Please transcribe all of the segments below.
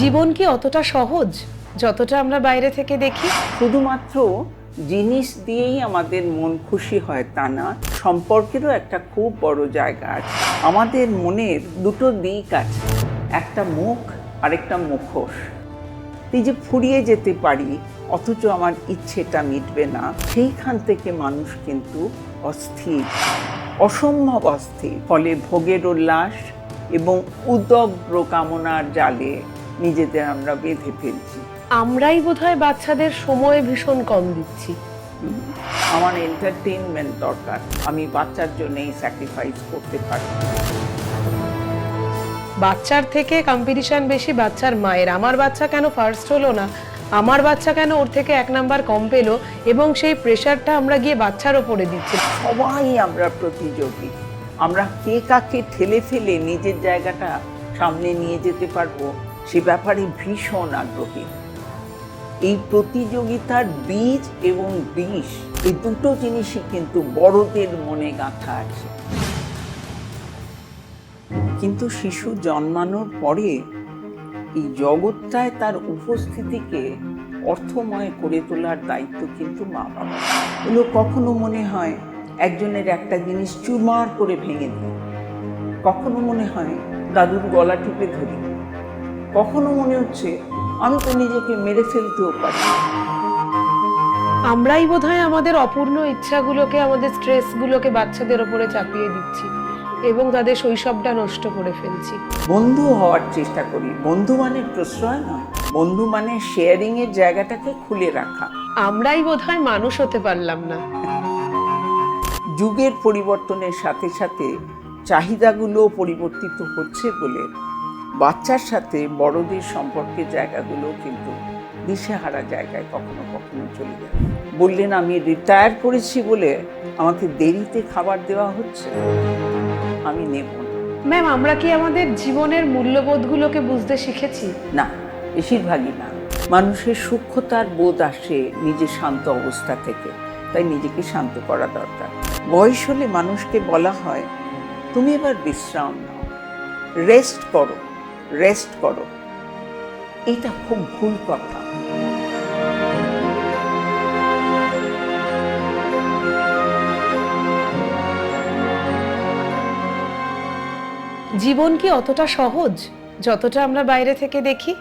জীবন কি অতটা সহজ যতটা আমরা বাইরে থেকে দেখি? শুধুমাত্র জিনিস দিয়েই আমাদের মন খুশি হয় তা না, সম্পর্কেরও একটা খুব বড় জায়গা আছে। আমাদের মনের দুটো দিক আছে, একটা মুখ আর একটা মুখোশ। এই যে ফুরিয়ে যেতে পারি অথচ আমার ইচ্ছেটা মিটবে না, সেইখান থেকে মানুষ কিন্তু অস্থির, অসম্ভব অস্থির। ফলে ভোগের উল্লাস এবং উদগ্র কামনার জালে নিজেদের আমরা বেঁধে ফেলছি। আমরাই বোধহয় বাচ্চাদের সময় ভীষণ কম দিচ্ছি। আমার এন্টারটেইনমেন্ট দরকার, আমি বাচ্চার জন্যই স্যাক্রিফাইস করতে পারি। বাচ্চার থেকে কম্পিটিশন বেশি বাচ্চার মায়ের। আমার বাচ্চা কেন ফার্স্ট হলো না, আমার বাচ্চা কেন ওর থেকে 1 নাম্বার কম পেলো, এবং সেই প্রেশারটা আমরা গিয়ে বাচ্চার ওপরে দিচ্ছি। সবাই আমরা প্রতিযোগী, আমরা কে কাকে ঠেলে ফেলে নিজের জায়গাটা সামনে নিয়ে যেতে পারবো সে ব্যাপারে ভীষণ আগ্রহী। এই প্রতিযোগিতার বীজ এবং বিষ, এই দুটো জিনিসই কিন্তু বড়দের মনে গাঁথা আছে। কিন্তু শিশু জন্মানোর পরে এই জগৎটায় তার উপস্থিতিকে অর্থময় করে তোলার দায়িত্ব কিন্তু মা বাবা। এগুলো কখনো মনে হয় একজনের একটা জিনিস চুরমার করে ভেঙে দিই, কখনো মনে হয় দাদুর গলা টিপে ধরি, কখনো মনে হচ্ছে আমি তো নিজেকে মেরে ফেলতেও পারি। আমরাই বোধহয় আমাদের অপূর্ণ ইচ্ছাগুলোকে, আমাদের স্ট্রেসগুলোকে বাচ্চাদের ওপরে চাপিয়ে দিচ্ছি এবং তাদের শৈশবটা নষ্ট করে ফেলছি। বন্ধু হওয়ার চেষ্টা করি, বন্ধু মানে প্রশ্রয় নয়, বন্ধু মানে শেয়ারিং এর জায়গাটাকে খুলে রাখা। আমরাই বোধহয় মানুষ হতে পারলাম না। যুগের পরিবর্তনের সাথে সাথে চাহিদাগুলো পরিবর্তিত হচ্ছে বলে বাচ্চার সাথে বড়দের সম্পর্কের জায়গাগুলো কিন্তু দিশেহারা জায়গায় কখনো কখনো চলে যায়। বললেন আমি রিটায়ার করেছি বলে আমাকে দেরিতে খাবার দেওয়া হচ্ছে, আমি নেব না। ম্যাম, আমরা কি আমাদের জীবনের মূল্যবোধগুলোকে বুঝতে শিখেছি? না, বেশিরভাগই না। মানুষের সূক্ষ্মতার বোধ আসে নিজের শান্ত অবস্থা থেকে, তাই নিজেকে শান্ত করা দরকার। বয়স হলে মানুষকে বলা হয় তুমি এবার বিশ্রাম নাও, রেস্ট করো, রেস্ট করো। এটা খুব ভুল কথা। জীবন কি অতটা সহজ যতটা আমরা বাইরে থেকে দেখি,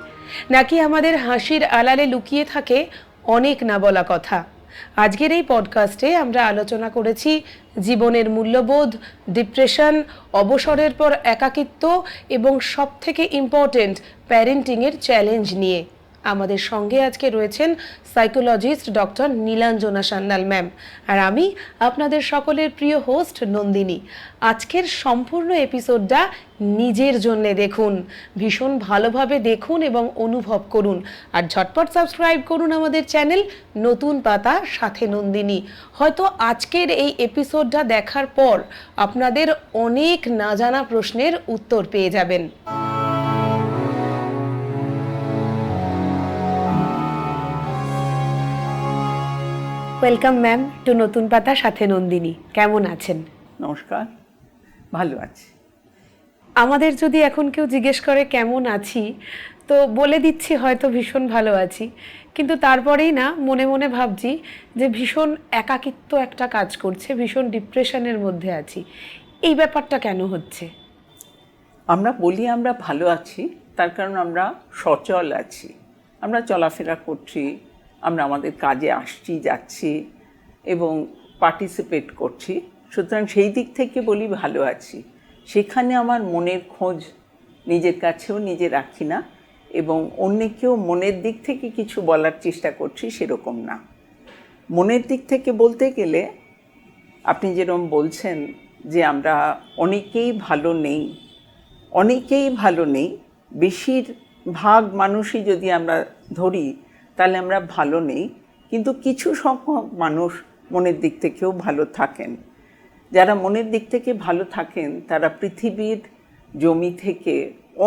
নাকি আমাদের হাসির আড়ালে লুকিয়ে থাকে অনেক না বলা কথা? আজকের এই পডকাস্টে আমরা আলোচনা করেছি জীবনের মূল্যবোধ, ডিপ্রেশন, অবসরের পর একাকিত্ব এবং সবথেকে ইম্পর্টেন্ট প্যারেন্টিংয়ের চ্যালেঞ্জ নিয়ে। আমাদের সঙ্গে আজকে রয়েছেন psychologist doctor Nilanjana Sanyal ma'am, আর আমি আপনাদের সকলের প্রিয় হোস্ট নন্দিনী। আজকের সম্পূর্ণ এপিসোডটা নিজের জন্যে দেখুন, ভীষণ ভালোভাবে দেখুন এবং অনুভব করুন। আর ঝটপট সাবস্ক্রাইব করুন আমাদের চ্যানেল নতুন পাতা সাথে নন্দিনী। হয়তো আজকের এই এপিসোডটা দেখার পর আপনাদের অনেক না জানা প্রশ্নের উত্তর পেয়ে যাবেন। ওয়েলকাম ম্যাম টু নতুন পাতা সাথে নন্দিনী। কেমন আছেন? নমস্কার, ভালো আছি। আমাদের যদি এখন কেউ জিজ্ঞেস করে কেমন আছি, তো বলে দিচ্ছি হয়তো ভীষণ ভালো আছি, কিন্তু তারপরেই না মনে মনে ভাবছি যে ভীষণ একাকিত্ব একটা কাজ করছে, ভীষণ ডিপ্রেশনের মধ্যে আছি। এই ব্যাপারটা কেন হচ্ছে? আমরা বলি আমরা ভালো আছি, তার কারণ আমরা সচল আছি, আমরা চলাফেরা করছি, আমরা আমাদের কাজে আসছি যাচ্ছি এবং পার্টিসিপেট করছি। সুতরাং সেই দিক থেকে বলি ভালো আছি। সেখানে আমার মনের খোঁজ নিজের কাছেও নিজে রাখি না এবং অন্যকেও মনের দিক থেকে কিছু বলার চেষ্টা করছি সেরকম না। মনের দিক থেকে বলতে গেলে আপনি যেরকম বলছেন যে আমরা অনেকেই ভালো নেই, অনেকেই ভালো নেই, বেশিরভাগ মানুষই যদি আমরা ধরি তাহলে আমরা ভালো নেই, কিন্তু কিছু সংখ্যক মানুষ মনের দিক থেকেও ভালো থাকেন। যারা মনের দিক থেকে ভালো থাকেন তারা পৃথিবীর জমি থেকে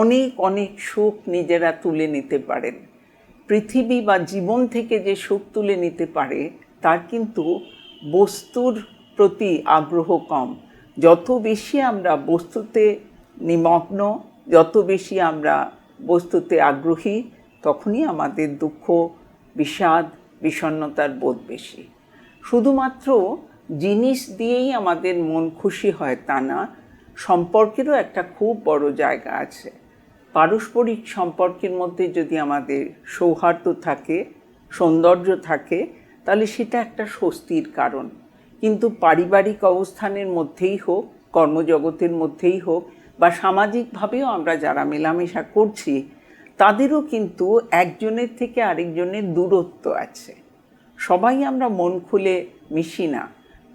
অনেক অনেক সুখ নিজেরা তুলে নিতে পারেন। পৃথিবী বা জীবন থেকে যে সুখ তুলে নিতে পারে তার কিন্তু বস্তুর প্রতি আগ্রহ কম। যত বেশি আমরা বস্তুতে নিমগ্ন, যত বেশি আমরা বস্তুতে আগ্রহী, তখনই আমাদের দুঃখ, বিষাদ, বিষণ্ণতার বোধ বেশি। শুধুমাত্র জিনিস দিয়েই আমাদের মন খুশি হয় তা না, সম্পর্কেরও একটা খুব বড় জায়গা আছে। পারস্পরিক সম্পর্কের মধ্যে যদি আমাদের সৌহার্দ্য থাকে, সৌন্দর্য থাকে, তাহলে সেটা একটা স্বস্তির কারণ। কিন্তু পারিবারিক অবস্থানের মধ্যেই হোক, কর্মজগতের মধ্যেই হোক, বা সামাজিকভাবেও আমরা যারা মেলামেশা করছি, তাদেরও কিন্তু একজনের থেকে আরেকজনের দূরত্ব আছে। সবাই আমরা মন খুলে মিশি না,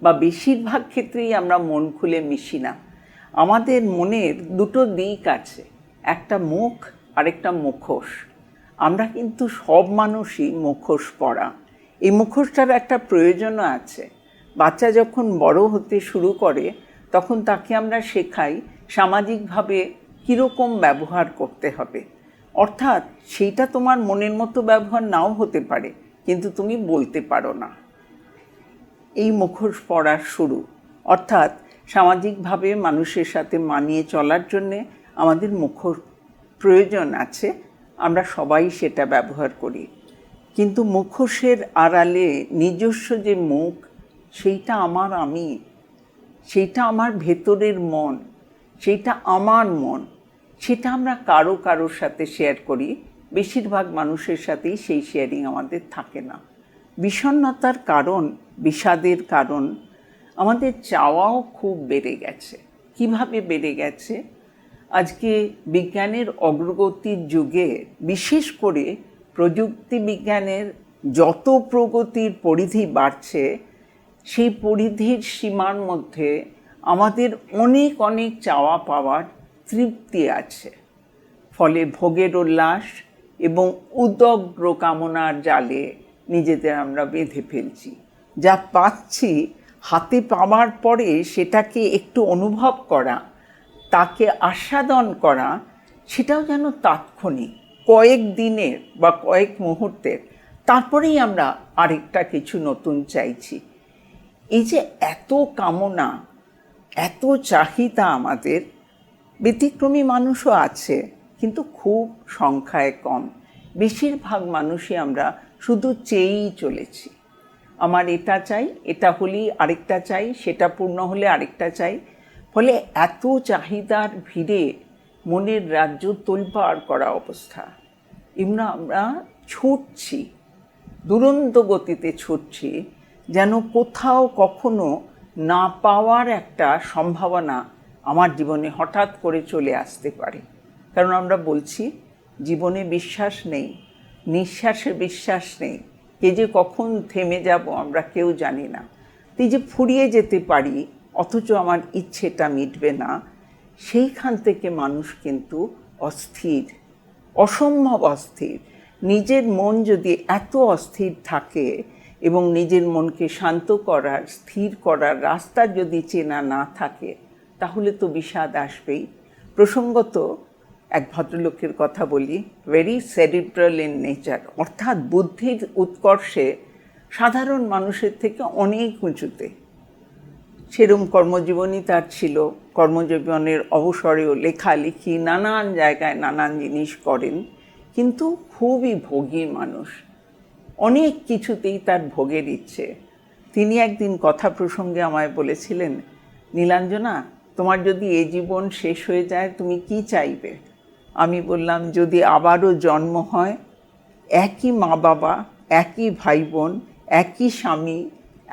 বা বেশিরভাগ ক্ষেত্রেই আমরা মন খুলে মিশি না। আমাদের মনের দুটো দিক আছে, একটা মুখ আরেকটা মুখোশ। আমরা কিন্তু সব মানুষই মুখোশ পরা। এই মুখোশটার একটা প্রয়োজনও আছে। বাচ্চা যখন বড় হতে শুরু করে তখন তাকে আমরা শেখাই সামাজিকভাবে কীরকম ব্যবহার করতে হবে। অর্থাৎ সেইটা তোমার মনের মতো ব্যবহার নাও হতে পারে, কিন্তু তুমি বলতে পারো না। এই মুখোশ পড়ার শুরু। অর্থাৎ সামাজিকভাবে মানুষের সাথে মানিয়ে চলার জন্যে আমাদের মুখোশ প্রয়োজন আছে, আমরা সবাই সেটা ব্যবহার করি। কিন্তু মুখোশের আড়ালে নিজস্ব যে মুখ, সেইটা আমার আমি, সেইটা আমার ভেতরের মন, সেইটা আমার মন, সেটা আমরা কারোর সাথে শেয়ার করি। বেশিরভাগ মানুষের সাথেই সেই শেয়ারিং আমাদের থাকে না। বিষণ্ণতার কারণ, বিষাদের কারণ, আমাদের চাওয়াও খুব বেড়ে গেছে। কিভাবে বেড়ে গেছে? আজকে বিজ্ঞানের অগ্রগতির যুগে, বিশেষ করে প্রযুক্তি বিজ্ঞানের যত প্রগতির পরিধি বাড়ছে, সেই পরিধির সীমার মধ্যে আমাদের অনেক অনেক চাওয়া পাওয়ার তৃপ্তি আছে। ফলে ভোগের উল্লাস এবং উদগ্র কামনার জালে নিজেদের আমরা বেঁধে ফেলছি। যা পাচ্ছি হাতে পাওয়ার পরে সেটাকে একটু অনুভব করা, তাকে আস্বাদন করা, সেটাও যেন তাৎক্ষণিক, কয়েক দিনের বা কয়েক মুহূর্তের। তারপরেই আমরা আরেকটা কিছু নতুন চাইছি। এই যে এত কামনা, এত চাহিদা আমাদের, ব্যতিক্রমী মানুষও আছে, কিন্তু খুব সংখ্যায় কম। বেশিরভাগ মানুষই আমরা শুধু চেয়েই চলেছি। আমার এটা চাই, এটা হলেই আরেকটা চাই, সেটা পূর্ণ হলে আরেকটা চাই। ফলে এত চাহিদার ভিড়ে মনের রাজ্য তোলপাড় করা অবস্থা। আমরা ছুটছি, দুরন্ত গতিতে ছুটছি, যেন কোথাও কখনো না পাওয়ার একটা সম্ভাবনা আমার জীবনে হঠাৎ করে চলে আসতে পারে। কারণ আমরা বলছি জীবনে বিশ্বাস নেই, নিঃশ্বাসে বিশ্বাস নেই, কে যে কখন থেমে যাব আমরা কেউ জানি না। এই যে ফুরিয়ে যেতে পারি অথচ আমার ইচ্ছেটা মিটবে না, সেইখান থেকে মানুষ কিন্তু অস্থির, অসম্ভব অস্থির। নিজের মন যদি এত অস্থির থাকে এবং নিজের মনকে শান্ত করার, স্থির করার রাস্তা যদি চেনা না থাকে, তাহলে তো বিষাদ আসবেই। প্রসঙ্গত এক ভদ্রলোকের কথা বলি, ভেরি সেরিব্রাল ইন নেচার, অর্থাৎ বুদ্ধির উৎকর্ষে সাধারণ মানুষের থেকে অনেক উঁচুতে। সেরম কর্মজীবনই তার ছিল। কর্মজীবনের অবসরেও লেখালেখি, নানান জায়গায় নানান জিনিস করেন, কিন্তু খুবই ভোগী মানুষ। অনেক কিছুতেই তার ভোগের ইচ্ছে। তিনি একদিন কথা প্রসঙ্গে আমায় বলেছিলেন, নীলাঞ্জনা, তোমার যদি এ জীবন শেষ হয়ে যায় তুমি কি চাইবে? আমি বললাম, যদি আবারও জন্ম হয়, একই মা বাবা, একই ভাই বোন, একই স্বামী,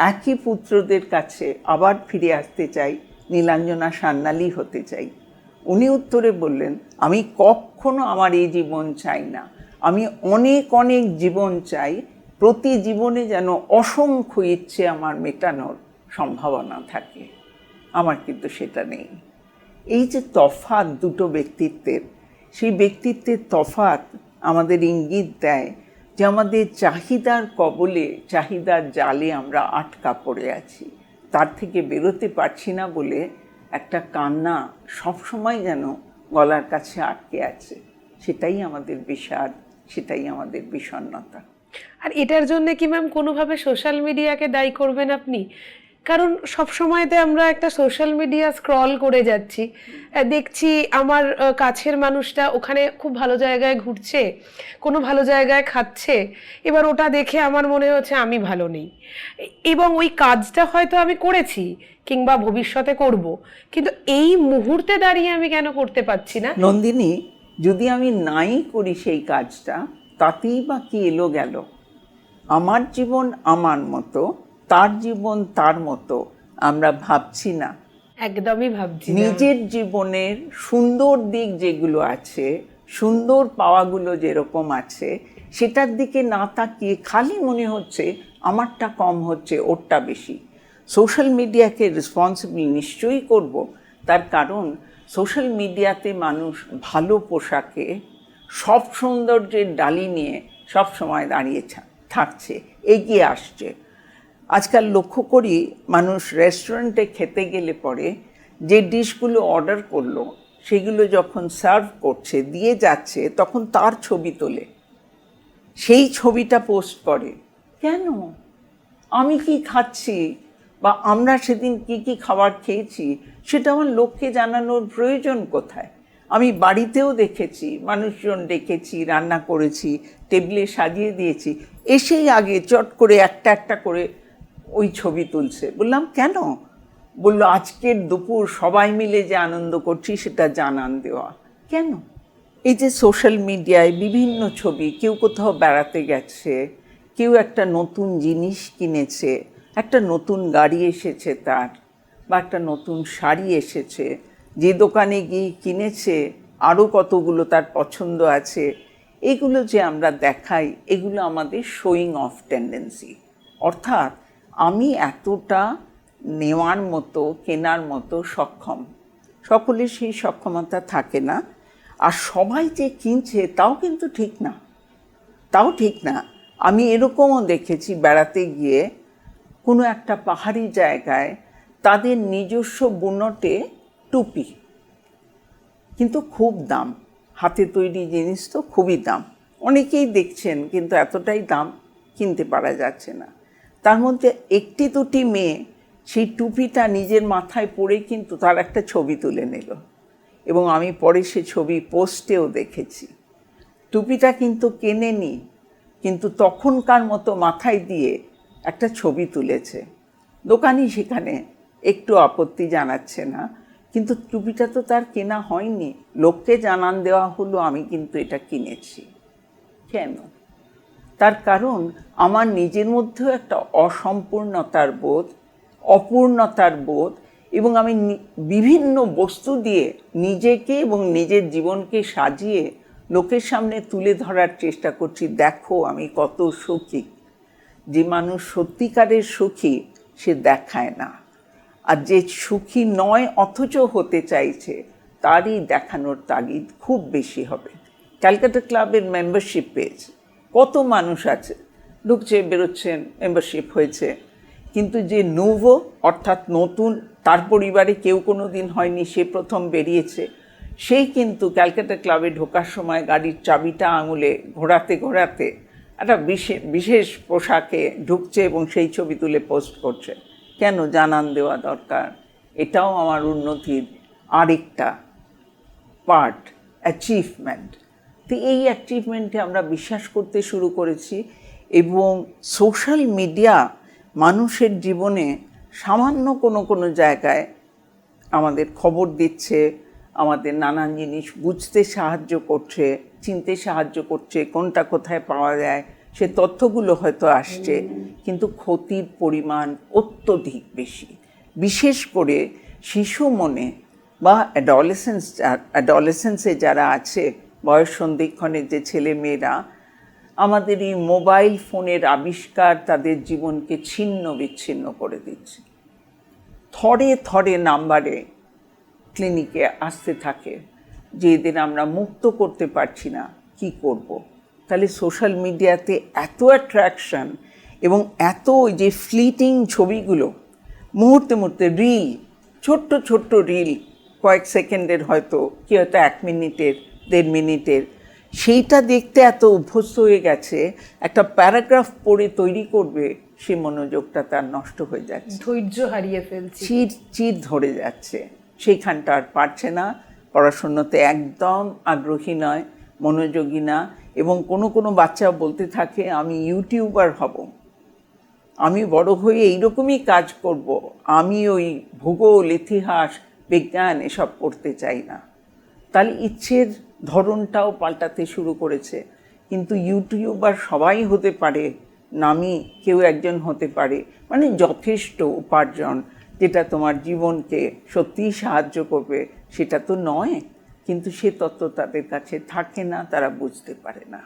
একই পুত্রদের কাছে আবার ফিরে আসতে চাই, নীলাঞ্জনা সান্যালী হতে চাই। উনি উত্তরে বললেন, আমি কখনো আমার এই জীবন চাই না, আমি অনেক অনেক জীবন চাই, প্রতি জীবনে যেন অসংখ্য ইচ্ছে আমার মেটানোর সম্ভাবনা থাকে। আমার কিন্তু সেটা নেই। এই যে তফাৎ দুটো ব্যক্তিত্বের, সেই ব্যক্তিত্বের তফাৎ আমাদের ইঙ্গিত দেয় যে আমাদের চাহিদার কবলে, চাহিদার জালে আমরা আটকা পড়ে আছি। তার থেকে বেরোতে পারছি না বলে একটা কান্না সবসময় যেন গলার কাছে আটকে আছে। সেটাই আমাদের বিষাদ, সেটাই আমাদের বিষণ্ণতা। আর এটার জন্য কি ম্যাম কোনোভাবে সোশ্যাল মিডিয়াকে দায়ী করবেন আপনি? কারণ সব সময়তে আমরা একটা সোশ্যাল মিডিয়া স্ক্রল করে যাচ্ছি, দেখছি আমার কাছের মানুষটা ওখানে খুব ভালো জায়গায় ঘুরছে, কোনো ভালো জায়গায় খাচ্ছে, এবার ওটা দেখে আমার মনে হচ্ছে আমি ভালো নেই, এবং ওই কাজটা হয়তো আমি করেছি কিংবা ভবিষ্যতে করব, কিন্তু এই মুহূর্তে দাঁড়িয়ে আমি কেন করতে পারছি না? নন্দিনী, যদি আমি নাই করি সেই কাজটা, তাতেই বা কি এলো গেল? আমার জীবন আমার মতো, তার জীবন তার মতো আমরা ভাবছি না। একদমই ভাবছি না। নিজের জীবনের সুন্দর দিক যেগুলো আছে, সুন্দর পাওয়াগুলো যেরকম আছে, সেটার দিকে না তাকিয়ে খালি মনে হচ্ছে আমারটা কম হচ্ছে, ওরটা বেশি। সোশ্যাল মিডিয়াকে রেসপন্সিবল নিশ্চয়ই করব, তার কারণ সোশ্যাল মিডিয়াতে মানুষ ভালো পোশাকে সব সৌন্দর্যের ডালি নিয়ে সব সময় দাঁড়িয়ে থাকছে, এগিয়ে আসছে। আজকাল লক্ষ্য করি মানুষ রেস্টুরেন্টে খেতে গেলে পরে যে ডিশগুলো অর্ডার করলো সেগুলো যখন সার্ভ করছে, দিয়ে যাচ্ছে, তখন তার ছবি তোলে, সেই ছবিটা পোস্ট করে। কেন? আমি কি খাচ্ছি বা আমরা সেদিন কি কি খাবার খেয়েছি সেটা আমার লোককে জানানোর প্রয়োজন কোথায়? আমি বাড়িতেও দেখেছি, মানুষজন ডেকেছি, রান্না করেছি, টেবিলে সাজিয়ে দিয়েছি, এসেই আগে চট করে একটা একটা করে ওই ছবি তুলছে। বললাম কেন? বললো আজকের দুপুর সবাই মিলে যে আনন্দ করছি সেটা জানান দেওয়া। কেন? এই যে সোশ্যাল মিডিয়ায় বিভিন্ন ছবি, কেউ কোথাও বেড়াতে গেছে, কেউ একটা নতুন জিনিস কিনেছে, একটা নতুন গাড়ি এসেছে তার, বা একটা নতুন শাড়ি এসেছে, যে দোকানে গিয়ে কিনেছে আরও কতগুলো তার পছন্দ আছে, এগুলো যে আমরা দেখাই, এগুলো আমাদের শোয়িং অফ টেন্ডেন্সি। অর্থাৎ আমি এতটা নেওয়ার মতো, কেনার মতো সক্ষম। সকলের সেই সক্ষমতা থাকে না। আর সবাই যে কিনছে তাও কিন্তু ঠিক না, তাও ঠিক না। আমি এরকমও দেখেছি বেড়াতে গিয়ে কোনো একটা পাহাড়ি জায়গায় তাদের নিজস্ব বুনটে টুপি, কিন্তু খুব দাম, হাতে তৈরি জিনিস তো খুবই দাম, অনেকেই দেখছেন, কিন্তু এতটাই দাম কিনতে পারা যাচ্ছে না। তার মধ্যে একটি দুটি মেয়ে সেই টুপিটা নিজের মাথায় পরে কিন্তু তার একটা ছবি তুলে নিল, এবং আমি পরে সে ছবি পোস্টেও দেখেছি। টুপিটা কিন্তু কেনেনি, কিন্তু তখনকার মতো মাথায় দিয়ে একটা ছবি তুলেছে। দোকানি সেখানে একটু আপত্তি জানাচ্ছে না, কিন্তু টুপিটা তো তার কেনা হয়নি, লোককে জানান দেওয়া হলো আমি কিন্তু এটা কিনেছি। কেন? তার কারণ আমার নিজের মধ্যেও একটা অসম্পূর্ণতার বোধ, অপূর্ণতার বোধ, এবং আমি বিভিন্ন বস্তু দিয়ে নিজেকে এবং নিজের জীবনকে সাজিয়ে লোকের সামনে তুলে ধরার চেষ্টা করছি, দেখো আমি কত সুখী। যে মানুষ সত্যিকারের সুখী সে দেখায় না, আর যে সুখী নয় অথচ হতে চাইছে তারই দেখানোর তাগিদ খুব বেশি হবে। ক্যালকাটা ক্লাবের মেম্বারশিপ পেয়েছে, কত মানুষ আছে, ঢুকছে বেরোচ্ছেন, মেম্বারশিপ হয়েছে, কিন্তু যে নোভো অর্থাৎ নতুন, তার পরিবারে কেউ কোনো দিন হয়নি, সে প্রথম বেরিয়েছে, সেই কিন্তু ক্যালকাটা ক্লাবে ঢোকার সময় গাড়ির চাবিটা আঙুলে ঘোরাতে ঘোরাতে একটা বিশেষ পোশাকে ঢুকছে এবং সেই ছবি তুলে পোস্ট করছে। কেন? জানান দেওয়া দরকার। এটাও আমার উন্নতির আরেকটা পার্ট, অ্যাচিভমেন্ট। তো এই অ্যাচিভমেন্টে আমরা বিশ্বাস করতে শুরু করেছি, এবং সোশ্যাল মিডিয়া মানুষের জীবনে সামান্য কোনো জায়গায় আমাদের খবর দিচ্ছে, আমাদের নানান জিনিস বুঝতে সাহায্য করছে, চিনতে সাহায্য করছে, কোনটা কোথায় পাওয়া যায় সে তথ্যগুলো হয়তো আসছে, কিন্তু ক্ষতির পরিমাণ অত্যধিক বেশি। বিশেষ করে শিশু মনে বা অ্যাডোলেসেন্সে যারা আছে, বয়স সন্ধিক্ষণের যে ছেলে মেয়েরা, আমাদের এই মোবাইল ফোনের আবিষ্কার তাদের জীবনকে ছিন্ন বিচ্ছিন্ন করে দিচ্ছে। থরে থরে নাম্বারে ক্লিনিকে আসতে থাকে যে এদের আমরা মুক্ত করতে পারছি না, কি করব। তাহলে সোশ্যাল মিডিয়াতে এত অ্যাট্রাকশন এবং এত যে ফ্লিটিং ছবিগুলো, মুহূর্তে মুহূর্তে রিল, ছোট্ট ছোট্ট রিল, কয়েক সেকেন্ডের, হয়তো কি হয়তো 1 মিনিটের, 1.5 মিনিটের, সেইটা দেখতে এত অভ্যস্ত হয়ে গেছে, একটা প্যারাগ্রাফ পড়ে তৈরি করবে সেই মনোযোগটা তার নষ্ট হয়ে যাচ্ছে, ধৈর্য হারিয়ে ফেলছি। চির ধরে যাচ্ছে, সেইখানটা আর পারছে না, পড়াশোনাতে একদম আগ্রহী নয়, মনোযোগী না। এবং কোনো বাচ্চা বলতে থাকে আমি ইউটিউবার হব, আমি বড় হয়ে এইরকমই কাজ করব, আমি ওই ভূগোল, ইতিহাস, বিজ্ঞান এসব পড়তে চাই না। তাহলে ইচ্ছের ধরনটাও পাল্টাতে শুরু করেছে। কিন্তু ইউটিউবার সবাই হতে পারে, নামি কেউ একজন হতে পারে, মানে যথেষ্ট উপার্জন যেটা তোমার জীবনকে সত্যিই সাহায্য করবে সেটা তো নয়। কিন্তু সে তত্ত্ব তাদের কাছে থাকে না, তারা বুঝতে পারে না।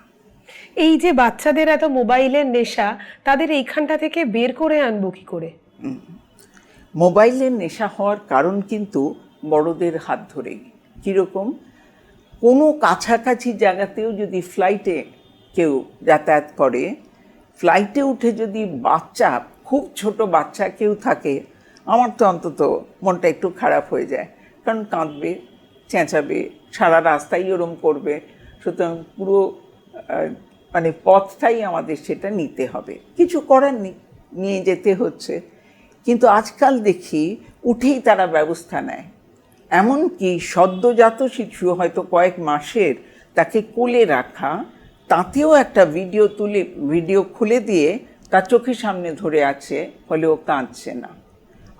এই যে বাচ্চাদের এত মোবাইলের নেশা, তাদের এইখানটা থেকে বের করে আনবো কি করে? মোবাইলের নেশা হওয়ার কারণ কিন্তু বড়দের হাত ধরেই। কীরকম? কোনো কাছাকাছি জায়গাতেও যদি ফ্লাইটে কেউ যাতায়াত করে, ফ্লাইটে উঠে যদি বাচ্চা, খুব ছোট বাচ্চা কেউ থাকে, আমার তো অন্তত মনটা একটু খারাপ হয়ে যায়। কারণ কাঁদবে, চেঁচাবে, সারা রাস্তায় ওরম করবে। সুতরাং পুরো মানে পথটাই আমাদের সেটা নিতে হবে, কিছু করার নেই, নিয়ে যেতে হচ্ছে। কিন্তু আজকাল দেখি উঠেই তারা ব্যবস্থা নেয়। এমনকি সদ্যজাত শিশু হয়তো কয়েক মাসের, তাকে কোলে রাখা, তাতেও একটা ভিডিও খুলে দিয়ে তার চোখের সামনে ধরে আছে, ফলে ও কাঁদছে না।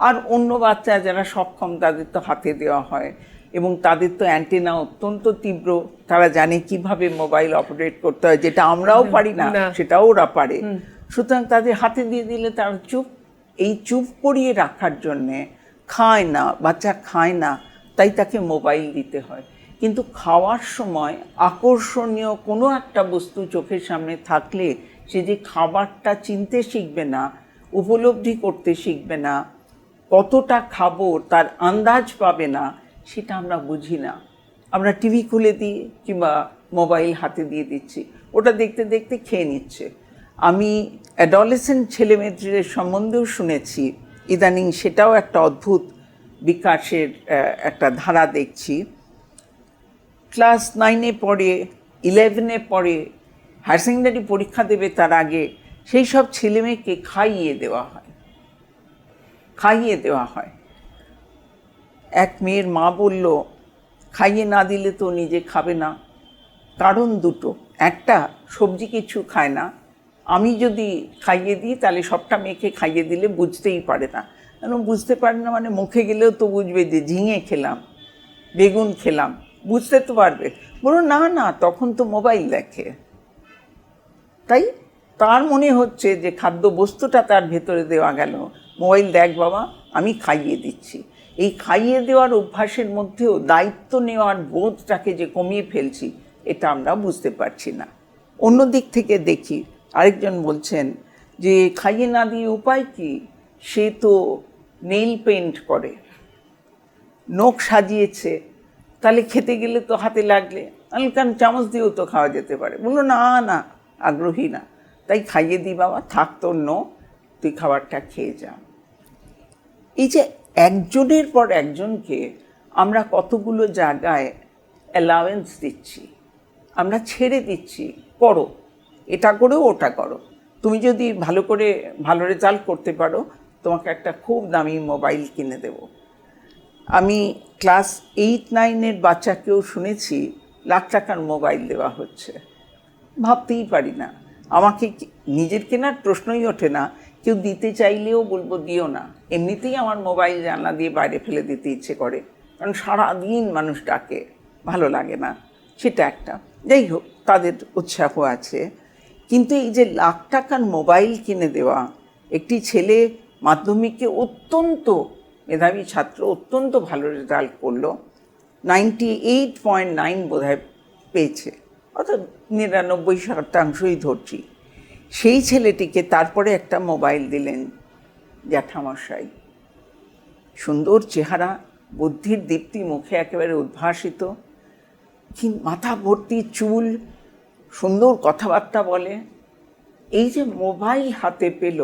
আর অন্য বাচ্চা যারা সক্ষম তাদের তো হাতে দেওয়া হয়, এবং তাদের তো অ্যান্টেনা অত্যন্ত তীব্র, তারা জানে কিভাবে মোবাইল অপারেট করতে হয়, যেটা আমরাও পারি না, সেটাও ওরা পারে। সুতরাং তাদের হাতে দিয়ে দিলে তারা চুপ করিয়ে রাখার জন্যে খায় না, বাচ্চা খায় না, তাই তাকে মোবাইল দিতে হয়। কিন্তু খাওয়ার সময় আকর্ষণীয় কোনো একটা বস্তু চোখের সামনে থাকলে সে যে খাবারটা চিনতে শিখবে না, উপলব্ধি করতে শিখবে না, কতটা খাবো তার আন্দাজ পাবে না, সেটা আমরা বুঝি না। আমরা টিভি খুলে দিই কিংবা মোবাইল হাতে দিয়ে দিচ্ছি, ওটা দেখতে দেখতে খেয়ে নিচ্ছে। আমি অ্যাডোলেসেন্ট ছেলেমেয়েদের সম্বন্ধেও শুনেছি ইদানিং, সেটাও একটা অদ্ভুত বিকাশের একটা ধারা দেখছি। ক্লাস 9-এ পড়ে, 11-এ পড়ে, হায়ার সেকেন্ডারি পরীক্ষা দেবে তার আগে সেই সব ছেলেমেয়েকে খাইয়ে দেওয়া হয়। এক মেয়ের মা বলল, খাইয়ে না দিলে তো নিজে খাবে না। কারণ দুটো, একটা, সবজি কিছু খায় না, আমি যদি খাইয়ে দিই তাহলে সবটা মেয়েকে খাইয়ে দিলে বুঝতেই পারে না। কেন বুঝতে পারে না? মানে মুখে গেলেও তো বুঝবে যে ঝিঙে খেলাম, বেগুন খেলাম, বুঝতে তো পারবে। বলো না, তখন তো মোবাইল দেখে। তাই তার মনে হচ্ছে যে খাদ্য বস্তুটা তার ভেতরে দেওয়া গেল, মোবাইল দেখ বাবা, আমি খাইয়ে দিচ্ছি। এই খাইয়ে দেওয়ার অভ্যাসের মধ্যেও দায়িত্ব নেওয়ার বোধটাকে যে কমিয়ে ফেলছি, এটা আমরা বুঝতে পারছি না। অন্য দিক থেকে দেখি, আরেকজন বলছেন যে খাইয়ে না দিয়ে উপায় কি, সে তো নেইল পেইন্ট করে, নখ সাজিয়েছে, তাহলে খেতে গেলে তো হাতে লাগলে, কারণ চামচ দিয়েও তো খাওয়া যেতে পারে। বললো না, আগ্রহী না, তাই খাইয়ে দিই বাবা, থাক তোর তুই খাবারটা খেয়ে যা। এই যে একজনের পর একজনকে আমরা কতগুলো জায়গায় অ্যালাওয়েন্স দিচ্ছি, আমরা ছেড়ে দিচ্ছি, করো, এটা করো, ওটা করো, তুমি যদি ভালো রেজাল্ট করতে পারো তোমাকে একটা খুব দামি মোবাইল কিনে দেব। আমি ক্লাস 8-9-এর বাচ্চাকেও শুনেছি লাখ টাকার মোবাইল দেওয়া হচ্ছে। ভাবতেই পারি না, আমাকে নিজের কেনার প্রশ্নই ওঠে না, কেউ দিতে চাইলেও বলবো দিও না। এমনিতেই আমার মোবাইল জানলা দিয়ে বাইরে ফেলে দিতে ইচ্ছে করে, কারণ সারাদিন মানুষ ডাকে, ভালো লাগে না, সেটা একটা। যাই হোক, তাদের উৎসাহ আছে। কিন্তু এই যে লাখ টাকার মোবাইল কিনে দেওয়া, একটি ছেলে মাধ্যমিকে অত্যন্ত মেধাবী ছাত্র, অত্যন্ত ভালো রেজাল্ট করলো, 98.9 বোধহয় পেয়েছে, অর্থাৎ 99% ধরছি। সেই ছেলেটিকে তারপরে একটা মোবাইল দিলেন জ্যাঠামশাই। সুন্দর চেহারা, বুদ্ধির দীপ্তি মুখে একেবারে উদ্ভাসিত, মাথা ভর্তি চুল, সুন্দর কথাবার্তা বলে। এই যে মোবাইল হাতে পেল,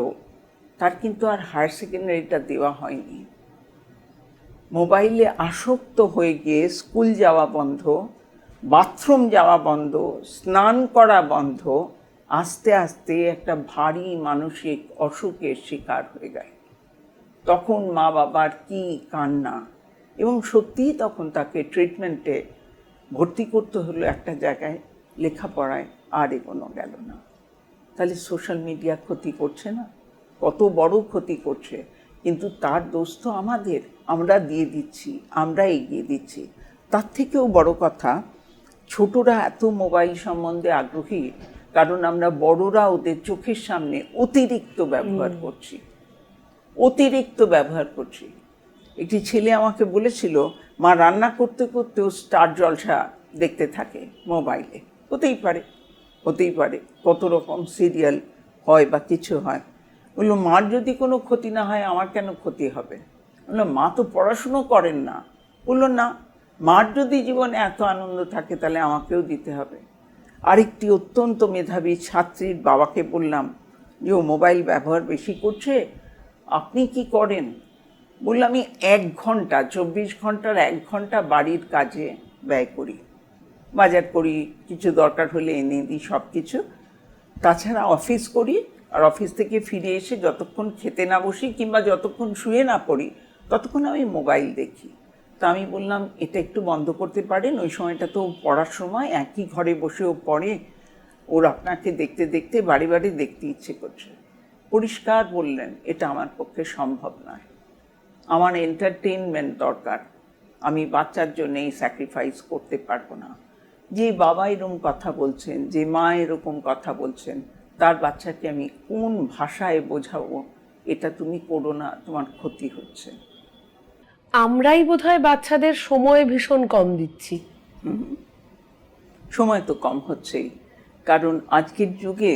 তার কিন্তু আর হায়ার সেকেন্ডারিটা দেওয়া হয়নি। মোবাইলে আসক্ত হয়ে গিয়ে স্কুল যাওয়া বন্ধ, বাথরুম যাওয়া বন্ধ, স্নান করা বন্ধ, আস্তে আস্তে একটা ভারী মানসিক অসুখের শিকার হয়ে গেল। তখন মা বাবার কি কান্না, এবং সত্যিই তখন তাকে ট্রিটমেন্টে ভর্তি করতে হলো একটা জায়গায়, লেখাপড়ায় আর এগোনো গেল না। তাহলে সোশ্যাল মিডিয়া ক্ষতি করছে না? কত বড় ক্ষতি করছে, কিন্তু তার দোষ তো আমাদের, আমরা দিয়ে দিচ্ছি, আমরা এগিয়ে দিচ্ছি। তার থেকেও বড় কথা, ছোটরা এত মোবাইল সম্বন্ধে আগ্রহী কারণ আমরা বড়রা ওদের চোখের সামনে অতিরিক্ত ব্যবহার করছি। একটি ছেলে আমাকে বলেছিল, মা রান্না করতে করতেও স্টার জলসা দেখতে থাকে মোবাইলে। হতেই পারে কত রকম সিরিয়াল হয় বা কিছু হয়। বললো, মার যদি কোনো ক্ষতি না হয় আমার কেন ক্ষতি হবে? বললো, মা তো পড়াশুনো করেন না। বললো, না, মার যদি জীবনে এত আনন্দ থাকে তাহলে আমাকেও দিতে হবে। আরেকটি অত্যন্ত মেধাবী ছাত্রীর বাবাকে বললাম যে ও মোবাইল ব্যবহার বেশি করছে, আপনি কি করেন? বললাম, আমি 1 ঘন্টা, 24 ঘন্টার 1 ঘন্টা বাড়ির কাজে ব্যয় করি, বাজার করি, কিছু দরকার হলে এনে দিই, সব কিছু। তাছাড়া অফিস করি, আর অফিস থেকে ফিরে এসে যতক্ষণ খেতে না বসি কিংবা যতক্ষণ শুয়ে না পড়ি ততক্ষণ আমি মোবাইল দেখি। তা আমি বললাম, এটা একটু বন্ধ করতে পারেন? ওই সময়টা তো পড়ার সময়, একই ঘরে বসে ও পড়ে, ওর আপনাকে দেখতে দেখতে বাড়ি বাড়ি দেখতে ইচ্ছে করছে। পরিষ্কার বললেন, এটা আমার পক্ষে সম্ভব নয়, আমার এন্টারটেইনমেন্ট দরকার, আমি বাচ্চার জন্য এই স্যাক্রিফাইস করতে পারবো না। যে বাবা এরকম কথা বলছেন, যে মা এরকম কথা বলছেন, তার বাচ্চাকে আমি কোন ভাষায় বোঝাবো এটা তুমি করো না, তোমার ক্ষতি হচ্ছে? আমরাই বোধহয় বাচ্চাদের সময় ভীষণ কম দিচ্ছি। সময় তো কম হচ্ছেই, কারণ আজকের যুগে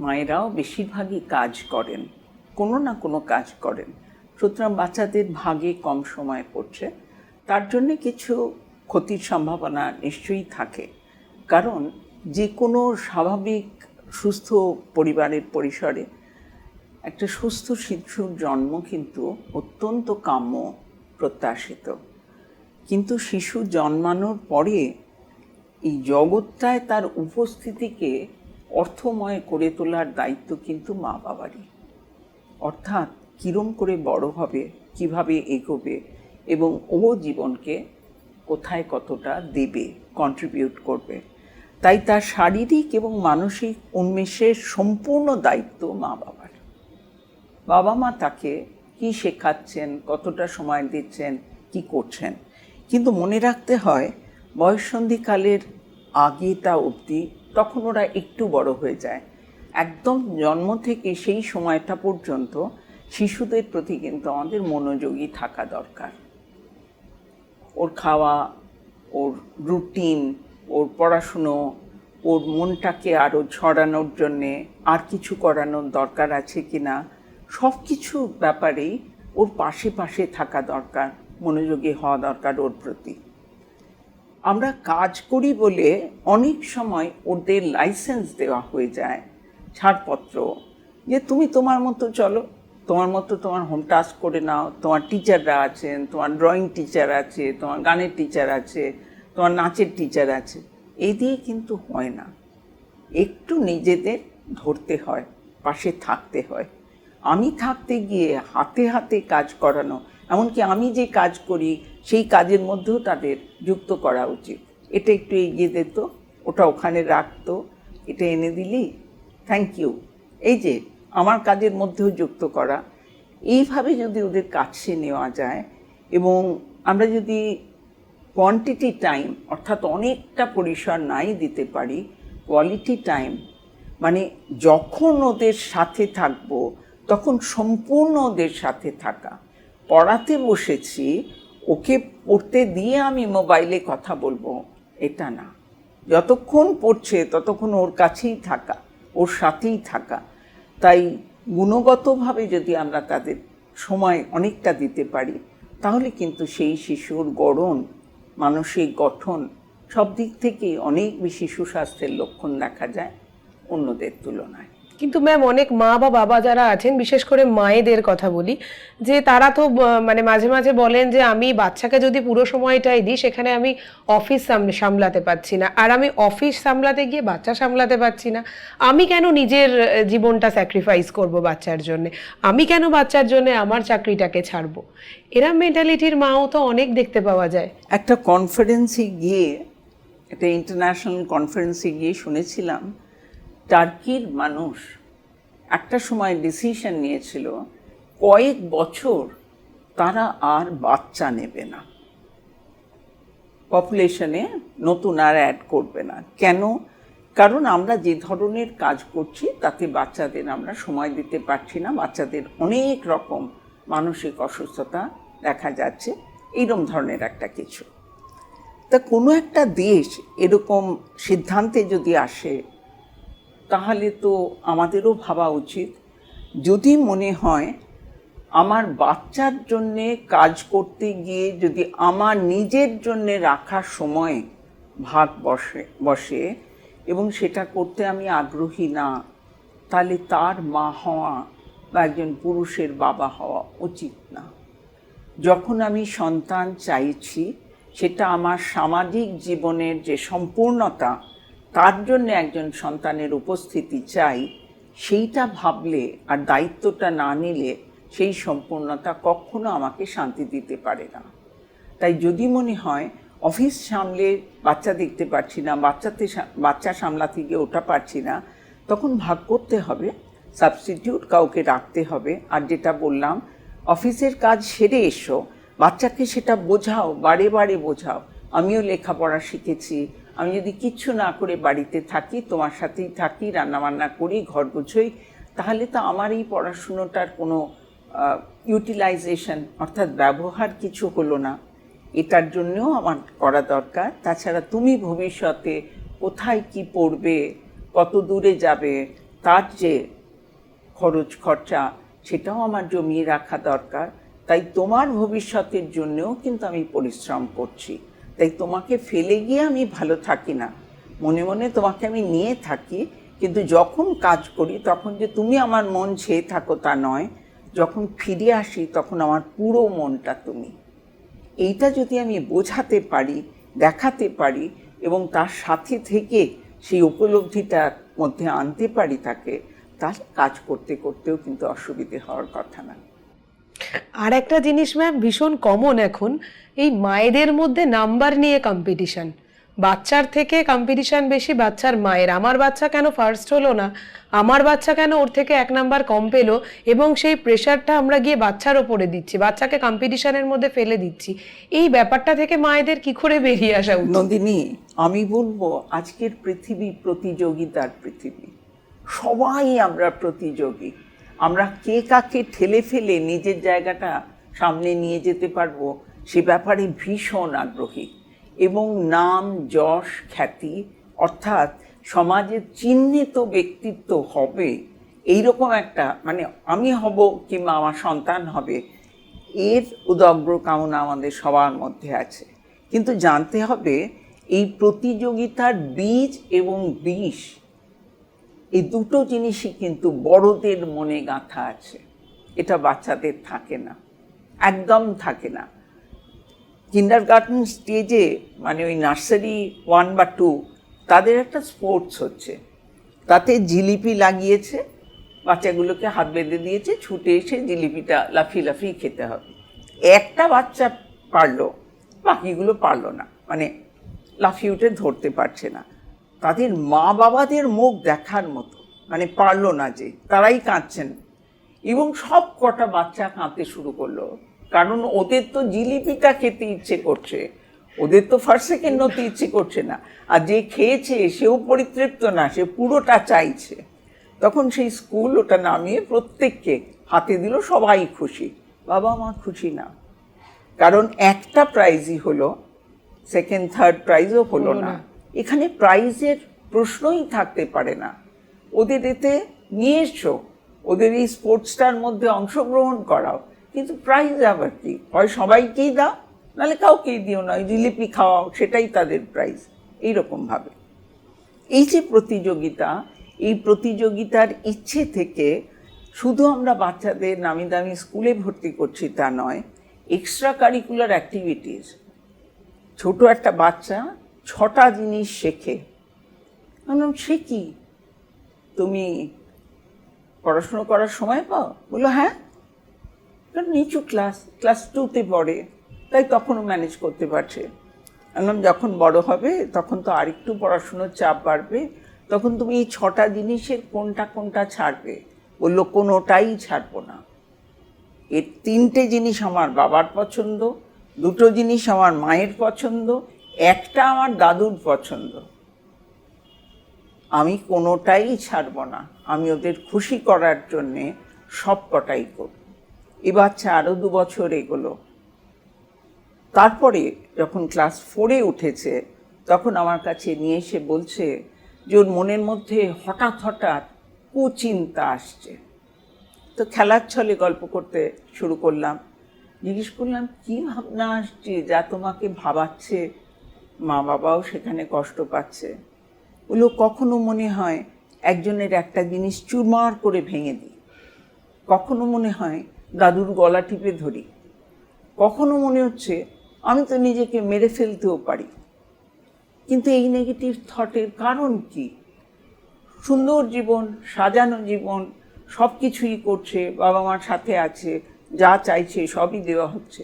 মায়েরাও বেশিরভাগই কাজ করেন, কোনো না কোনো কাজ করেন, সুতরাং বাচ্চাদের ভাগে কম সময় পড়ছে। তার জন্যে কিছু ক্ষতির সম্ভাবনা নিশ্চয়ই থাকে, কারণ যে কোনো স্বাভাবিক সুস্থ পরিবারের পরিসরে একটা সুস্থ শিশুর জন্ম কিন্তু অত্যন্ত কাম্য, প্রত্যাশিত। কিন্তু শিশু জন্মানোর পরে এই জগৎটায় তার উপস্থিতিকে অর্থময় করে তোলার দায়িত্ব কিন্তু মা বাবারই। অর্থাৎ কিরম করে বড় হবে, কিভাবে এগোবে, এবং ও জীবনকে কোথায় কতটা দেবে, কন্ট্রিবিউট করবে, তাই তার শারীরিক এবং মানসিক উন্মেষের সম্পূর্ণ দায়িত্ব মা বাবার। বাবা মা তাকে কি শেখাচ্ছেন, কতটা সময় দিচ্ছেন, কি করছেন, কিন্তু মনে রাখতে হয় বয়ঃসন্ধিকালের আগেটা অবধি, তখন ওরা একটু বড় হয়ে যায়, একদম জন্ম থেকে সেই সময়টা পর্যন্ত শিশুদের প্রতি কিন্তু আমাদের মনোযোগী থাকা দরকার। ওর খাওয়া, ওর রুটিন, ওর পড়াশুনো, ওর মনটাকে আরও ছড়ানোর জন্যে আর কিছু করানোর দরকার আছে কিনা, সব কিছু ব্যাপারেই ওর পাশে পাশে থাকা দরকার, মনোযোগী হওয়া দরকার ওর প্রতি। আমরা কাজ করি বলে অনেক সময় ওদের লাইসেন্স দেওয়া হয়ে যায়, ছাড়পত্র, যে তুমি তোমার মতো চলো, তোমার মতো তোমার হোম টাস্ক করে নাও, তোমার টিচাররা আছেন, তোমার ড্রয়িং টিচার আছে, তোমার গানের টিচার আছে, তোমার নাচের টিচার আছে। এই দিয়ে কিন্তু হয় না, একটু নিজেদের ধরতে হয়, পাশে থাকতে হয়। আমি থাকতে গিয়ে হাতে হাতে কাজ করানো, এমনকি আমি যে কাজ করি সেই কাজের মধ্যেও তাদের যুক্ত করা উচিত। এটা একটু এগিয়ে দিত, ওটা ওখানে রাখতো, এটা এনে দিলি, থ্যাংক ইউ, এই যে আমার কাজের মধ্যেও যুক্ত করা। এইভাবে যদি ওদের কাছে নেওয়া যায়, এবং আমরা যদি কোয়ান্টিটি টাইম, অর্থাৎ অনেকটা পরিসর নাই দিতে পারি, কোয়ালিটি টাইম, মানে যখন ওদের সাথে থাকবো তখন সম্পূর্ণ ওদের সাথে থাকা। পড়াতে বসেছি, ওকে পড়তে দিয়ে আমি মোবাইলে কথা বলবো, এটা না। যতক্ষণ পড়ছে ততক্ষণ ওর কাছেই থাকা, ওর সাথেই থাকা। তাই গুণগতভাবে যদি আমরা তাদের সময় অনেকটা দিতে পারি, তাহলে কিন্তু সেই শিশুর গড়ন, মানসিক গঠন সব দিক থেকেই অনেক বেশি সুস্বাস্থ্যের লক্ষণ দেখা যায় অন্যদের তুলনায়। কিন্তু ম্যাম অনেক মা বা বাবা যারা আছেন, বিশেষ করে মায়েদের কথা বলি, যে তারা তো মানে মাঝে মাঝে বলেন যে আমি বাচ্চাকে যদি পুরো সময়টাই দিই সেখানে আমি অফিস সামলাতে পারছি না, আর আমি অফিস সামলাতে গিয়ে বাচ্চা সামলাতে পারছি না, আমি কেন নিজের জীবনটা স্যাক্রিফাইস করব বাচ্চার জন্য, আমি কেন বাচ্চার জন্য আমার চাকরিটাকে ছাড়বো। এরম মেন্টালিটির মাও তো অনেক দেখতে পাওয়া যায়। একটা কনফারেন্সে গিয়ে, একটা ইন্টারন্যাশনাল কনফারেন্সে গিয়ে শুনেছিলাম টার্কির মানুষ একটা সময় ডিসিশন নিয়েছিল কয়েক বছর তারা আর বাচ্চা নেবে না, পপুলেশনে নতুন আর অ্যাড করবে না। কেন? কারণ আমরা যে ধরনের কাজ করছি তাতে বাচ্চাদের আমরা সময় দিতে পারছি না, বাচ্চাদের অনেক রকম মানসিক অসুস্থতা দেখা যাচ্ছে, এইরকম ধরনের একটা কিছু। তা কোনো একটা দেশ এরকম সিদ্ধান্তে যদি আসে তাহলে তো আমাদেরও ভাবা উচিত, যদি মনে হয় আমার বাচ্চার জন্যে কাজ করতে গিয়ে যদি আমার নিজের জন্যে রাখার সময় ভাগ বসে এবং সেটা করতে আমি আগ্রহী না, তাহলে তার মা হওয়া বা একজন পুরুষের বাবা হওয়া উচিত না। যখন আমি সন্তান চাইছি সেটা আমার সামাজিক জীবনের যে সম্পূর্ণতা, তার জন্য একজন সন্তানের উপস্থিতি চাই, সেইটা ভাবলে আর দায়িত্বটা না নিলে সেই সম্পূর্ণতা কখনো আমাকে শান্তি দিতে পারে না। তাই যদি মনে হয় অফিস সামলে বাচ্চা দেখতে পারছি না, বাচ্চা সামলাতে গিয়ে ওটা পারছি না, তখন ভাগ করতে হবে, সাবস্টিটিউট কাউকে রাখতে হবে। আর যেটা বললাম, অফিসের কাজ সেরে এসো, বাচ্চাকে সেটা বোঝাও, বারে বারে বোঝাও, আমিও লেখাপড়া শিখেছি, আমি যদি কিচ্ছু না করে বাড়িতে থাকি, তোমার সাথেই থাকি, রান্নাবান্না করি, ঘর গুছোই, তাহলে তো আমার এই পড়াশুনোটার কোনো ইউটিলাইজেশন অর্থাৎ ব্যবহার কিছু হলো না। এটার জন্যও আমার করা দরকার। তাছাড়া তুমি ভবিষ্যতে কোথায় কি পড়বে, কত দূরে যাবে, তার যে খরচ খরচা সেটাও আমার জমিয়ে রাখা দরকার। তাই তোমার ভবিষ্যতের জন্যও কিন্তু আমি পরিশ্রম করছি। তাই তোমাকে ফেলে গিয়ে আমি ভালো থাকি না, মনে মনে তোমাকে আমি নিয়ে থাকি, কিন্তু যখন কাজ করি তখন যে তুমি আমার মন ছেয়ে থাকো তা নয়, যখন ফিরে আসি তখন আমার পুরো মনটা তুমি। এইটা যদি আমি বোঝাতে পারি, দেখাতে পারি এবং তার সাথে থেকে সেই উপলব্ধিটার মধ্যে আনতে পারি তাকে, তাহলে কাজ করতে করতেও কিন্তু অসুবিধে হওয়ার কথা না। আর একটা জিনিস ম্যাম ভীষণ কমন এখন, এই মায়েদের মধ্যে নাম্বার নিয়ে কম্পিটিশন। বাচ্চার থেকে কম্পিটিশন বেশি বাচ্চার মায়ের, আমার বাচ্চা কেন ফার্স্ট হলো না, আমার বাচ্চা কেন ওর থেকে 1 নাম্বার কম পেলো, এবং সেই প্রেশারটা আমরা গিয়ে বাচ্চার ওপরে দিচ্ছি, বাচ্চাকে কম্পিটিশনের মধ্যে ফেলে দিচ্ছি। এই ব্যাপারটা থেকে মায়েদের কি করে বেরিয়ে আসা উচিত? নন্দিনী, আমি বলবো আজকের পৃথিবী প্রতিযোগিতার পৃথিবী, সবাই আমরা প্রতিযোগী। আমরা কে কাকে ঠেলে ফেলে নিজের জায়গাটা সামনে নিয়ে যেতে পারবো সে ব্যাপারে ভীষণ আগ্রহী। এবং নাম, যশ, খ্যাতি অর্থাৎ সমাজের চিহ্নিত ব্যক্তিত্ব হবে, এইরকম একটা মানে আমি হব কিংবা আমার সন্তান হবে, এর উদগ্র কামনা আমাদের সবার মধ্যে আছে। কিন্তু জানতে হবে এই প্রতিযোগিতার বীজ এবং বিষ, এই দুটো জিনিসই কিন্তু বড়দের মনে গাঁথা আছে, এটা বাচ্চাদের থাকে না, একদম থাকে না। কিন্ডারগার্টেন স্টেজে মানে ওই নার্সারি 1 বা 2 তাদের একটা স্পোর্টস হচ্ছে, তাতে জিলিপি লাগিয়েছে, বাচ্চাগুলোকে হাত বেঁধে দিয়েছে, ছুটে এসে জিলিপিটা লাফিয়ে লাফিয়ে খেতে হবে। একটা বাচ্চা পারলো, বাকিগুলো পারলো না, মানে লাফিয়ে উঠে ধরতে পারছে না। তাদের মা বাবাদের মুখ দেখার মতো, মানে পারলো না যে, তারাই কাঁদছেন এবং সব কটা বাচ্চা কাঁদতে শুরু করলো, কারণ ওদের তো জিলিপিটা খেতে ইচ্ছে করছে, ওদের তো ফার্স্ট সেকেন্ড হতে ইচ্ছে করছে না, আর যে খেয়েছে সেও পরিতৃপ্ত না, সে পুরোটা চাইছে। তখন সেই স্কুল ওটা নামিয়ে প্রত্যেককে হাতে দিল, সবাই খুশি, বাবা মা খুশি না, কারণ একটা প্রাইজই হলো, সেকেন্ড থার্ড প্রাইজও হলো না। এখানে প্রাইজের প্রশ্নই থাকতে পারে না। ওদের এতে নিয়ে এসো, ওদের এই স্পোর্টসটার মধ্যে অংশগ্রহণ করাও, কিন্তু প্রাইজ আবার কি, হয় সবাইকেই দাও, নাহলে কাউকেই দিও না, জিলিপি খাওয়াও, সেটাই তাদের প্রাইজ। এইরকমভাবে এই যে প্রতিযোগিতা, এই প্রতিযোগিতার ইচ্ছে থেকে শুধু আমরা বাচ্চাদের নামি দামি স্কুলে ভর্তি করছি তা নয়, এক্সট্রা কারিকুলার অ্যাক্টিভিটিস। ছোট একটা বাচ্চা 6টা জিনিস শেখে। বললাম, সে কি, তুমি পড়াশুনো করার সময় পাও? বললো হ্যাঁ, নিচু ক্লাস 2তে পড়ে, তাই তখনও ম্যানেজ করতে পারছে। বললাম, যখন বড় হবে তখন তো আরেকটু পড়াশুনোর চাপ বাড়বে, তখন তুমি এই 6টা জিনিসের কোনটা কোনটা ছাড়বে? বললো, কোনোটাই ছাড়বো না। এর 3টে জিনিস আমার বাবার পছন্দ, 2টো জিনিস আমার মায়ের পছন্দ, একটা আমার দাদুর পছন্দ। আমি কোনোটাই ছাড়বো না, আমি ওদের খুশি করার জন্যে সব কটাই করব। এ বাচ্চা আরও 2 বছর এগোলো। তারপরে যখন ক্লাস 4-এ উঠেছে তখন আমার কাছে নিয়ে এসে বলছে যে ওর মনের মধ্যে হঠাৎ হঠাৎ কুচিন্তা আসছে। তো খেলার ছলে গল্প করতে শুরু করলাম। জিজ্ঞেস করলাম, কী ভাবনা আসছে যা তোমাকে ভাবাচ্ছে? মা বাবাও সেখানে কষ্ট পাচ্ছে। বললো, কখনো মনে হয় একজনের একটা জিনিস চুরমার করে ভেঙে দিই, কখনো মনে হয় দাদুর গলা টিপে ধরি, কখনো মনে হচ্ছে আমি তো নিজেকে মেরে ফেলতেও পারি। কিন্তু এই নেগেটিভ থটের কারণ কি? সুন্দর জীবন, সাজানো জীবন, সব কিছুই করছে, বাবা মার সাথে আছে, যা চাইছে সবই দেওয়া হচ্ছে।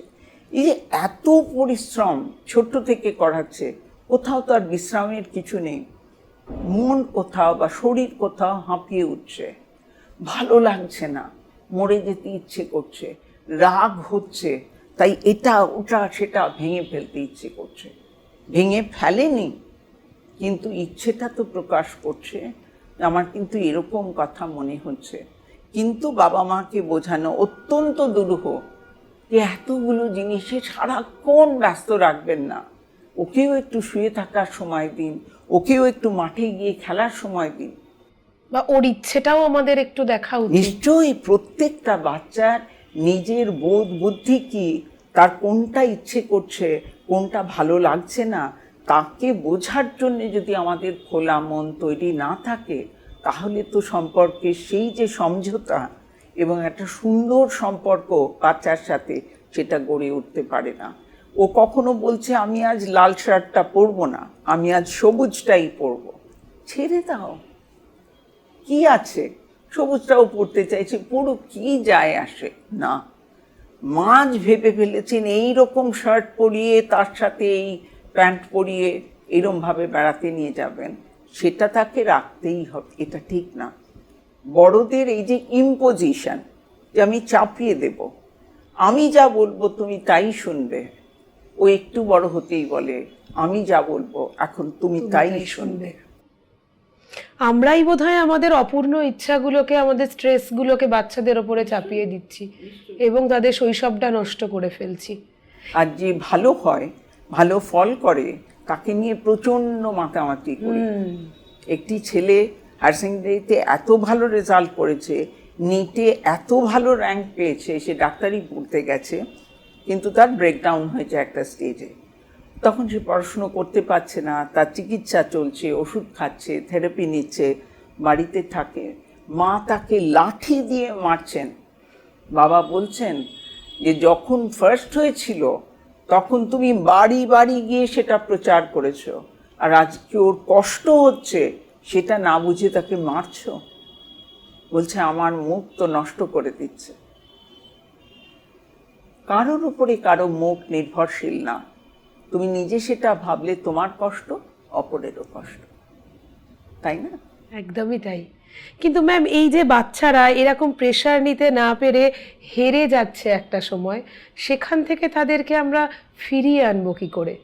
এই যে এত পরিশ্রম ছোট্ট থেকে করাচ্ছে, কোথাও তো আর বিশ্রামের কিছু নেই। মন কোথাও বা শরীর কোথাও হাঁপিয়ে উঠছে, ভালো লাগছে না, মরে যেতে ইচ্ছে করছে, রাগ হচ্ছে, তাই এটা ওটা সেটা ভেঙে ফেলতে ইচ্ছে করছে। ভেঙে ফেলেনি, কিন্তু ইচ্ছেটা তো প্রকাশ করছে, আমার কিন্তু এরকম কথা মনে হচ্ছে। কিন্তু বাবা মাকে বোঝানো অত্যন্ত দুরূহ যে এতগুলো জিনিসে সারাক্ষণ ব্যস্ত রাখবেন না, ওকেও একটু শুয়ে থাকার সময় দিন, ওকেও একটু মাঠে গিয়ে খেলার সময় দিন, বা ওর ইচ্ছেটাও আমাদের একটু দেখা উচিত। নিশ্চয়ই প্রত্যেকটা বাচ্চার নিজের বোধ বুদ্ধি কি, তার কোনটা ইচ্ছে করছে, কোনটা ভালো লাগছে না, তাকে বোঝার জন্য যদি আমাদের খোলা মন তৈরি না থাকে, তাহলে তো সম্পর্কে সেই যে সমঝোতা এবং একটা সুন্দর সম্পর্ক বাচ্চার সাথে, সেটা গড়ে উঠতে পারে না। ও কখনো বলছে আমি আজ লাল শার্টটা পরবো না, আমি আজ সবুজটাই পরবো। ছেড়ে দাও, কি আছে, সবুজটাও পড়তে চাইছে, পুরো কি যায় আসে না। মাঝ ভেবে ফেলেছেন এই রকম শার্ট পরিয়ে তার সাথে এই প্যান্ট পরিয়ে এরমভাবে বেড়াতে নিয়ে যাবেন, সেটা তাকে রাখতেই হবে, এটা ঠিক না। বড়দের এই যে ইম্পোজিশন, যে আমি চাপিয়ে দেব, আমি যা বলবো তুমি তাই শুনবে, ও একটু বড় হতেই বলে আমি যা বলবো এখন তুমি তাই শুনবে। আমরাই বোধহয় আমাদের অপূর্ণ ইচ্ছাগুলোকে, আমাদের স্ট্রেসগুলোকে বাচ্চাদের ওপরে চাপিয়ে দিচ্ছি এবং তাদের শৈশবটা নষ্ট করে ফেলছি। আর যে ভালো হয়, ভালো ফল করে, তাকে নিয়ে প্রচণ্ড মাতামাতি করি। একটি ছেলে হায়ার সেকেন্ডারিতে এত ভালো রেজাল্ট করেছে, নিটে এত ভালো র্যাঙ্ক পেয়েছে, সে ডাক্তারি পড়তে গেছে, কিন্তু তার ব্রেকডাউন হয়েছে একটা স্টেজে। তখন সে পড়াশুনো করতে পারছে না, তার চিকিৎসা চলছে, ওষুধ খাচ্ছে, থেরাপি নিচ্ছে, বাড়িতে থাকে। মা তাকে লাঠি দিয়ে মারছেন। বাবা বলছেন যে যখন ফার্স্ট হয়েছিল তখন তুমি বাড়ি বাড়ি গিয়ে সেটা প্রচার করেছো, আর আজকে ওর কষ্ট হচ্ছে সেটা না বুঝে তাকে মারছো। বলছে আমার মুখ তো নষ্ট করে দিচ্ছে। কারোর উপরে কারো মুখ নির্ভরশীল না। তুমি নিজে সেটা ভাবলে তোমার কষ্ট, অপরেরও কষ্ট, তাই না? একদমই তাই। কিন্তু ম্যাম, এই যে বাচ্চারা এরকম প্রেশার নিতে না পেরে হেরে যাচ্ছে একটা সময়, সেখান থেকে তাদেরকে আমরা ফিরিয়ে আনবো কি করে?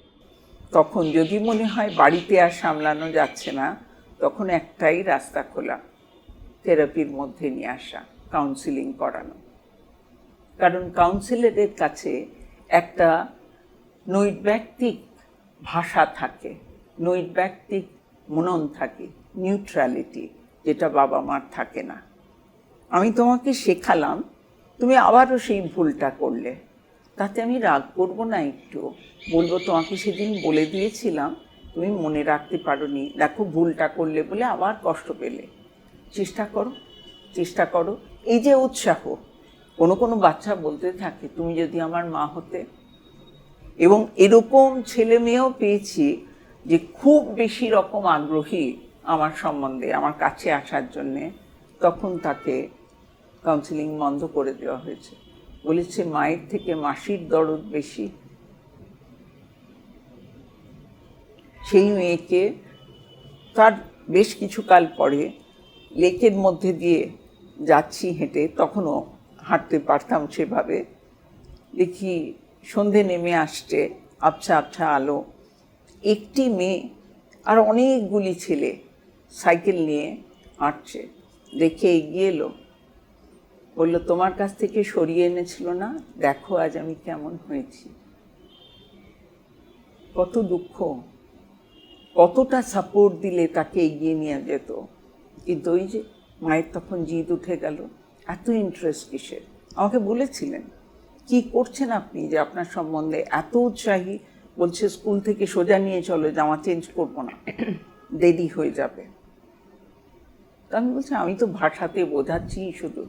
তখন যদি মনে হয় বাড়িতে আর সামলানো যাচ্ছে না, তখন একটাই রাস্তা খোলা, থেরাপির মধ্যে নিয়ে আসা, কাউন্সিলিং করানো। কারণ কাউন্সিলরের কাছে একটা নৈর্ব্যক্তিক ভাষা থাকে, নৈর্ব্যক্তিক মনন থাকে, নিউট্রালিটি, যেটা বাবা মার থাকে না। আমি তোমাকে শেখালাম, তুমি আবারও সেই ভুলটা করলে, তাতে আমি রাগ করবো না, একটু বলবো তোমাকে সেদিন বলে দিয়েছিলাম, তুমি মনে রাখতে পারোনি, দেখো ভুলটা করলে বলে আবার কষ্ট পেলে। চেষ্টা করো, চেষ্টা করো। এই যে উৎসাহ, কোনো কোনো বাচ্চা বলতে থাকে তুমি যদি আমার মা হতে। এবং এরকম ছেলে মেয়েও পেয়েছি যে খুব বেশি রকম আগ্রহী আমার সম্বন্ধে, আমার কাছে আসার জন্যে। তখন তাকে কাউন্সিলিং বন্ধ করে দেওয়া হয়েছে, বলেছে মায়ের থেকে মাসির দরদ বেশি। সেই মেয়েকে তার বেশ কিছু কাল পরে লেকের মধ্যে দিয়ে যাচ্ছি হেঁটে, তখনও হাঁটতে পারতাম সেভাবে, দেখি সন্ধে নেমে আসছে, আবছা আবছা আলো, একটি মেয়ে আর অনেকগুলি ছেলে সাইকেল নিয়ে হাঁটছে। দেখে এগিয়ে এলো, বলল তোমার কাছ থেকে সরিয়ে এনেছিল না, দেখো আজ আমি কেমন হয়েছি। কত দুঃখ, কতটা সাপোর্ট দিলে তাকে এগিয়ে নিয়ে যেত। কিন্তু ওই যে মায়ের তখন জিদ উঠে গেল, এত ইন্টারেস্ট কিসের। আমাকে বলেছিলেন কি করছেন আপনি যে আপনার সম্বন্ধে এত উৎসাহী, বলছে স্কুল থেকে সোজা নিয়ে চলো, জামা চেঞ্জ করবো না, দেরি হয়ে যাবে। তা আমি বলছি আমি তো ভাষাতে বোঝাচ্ছি শুধু,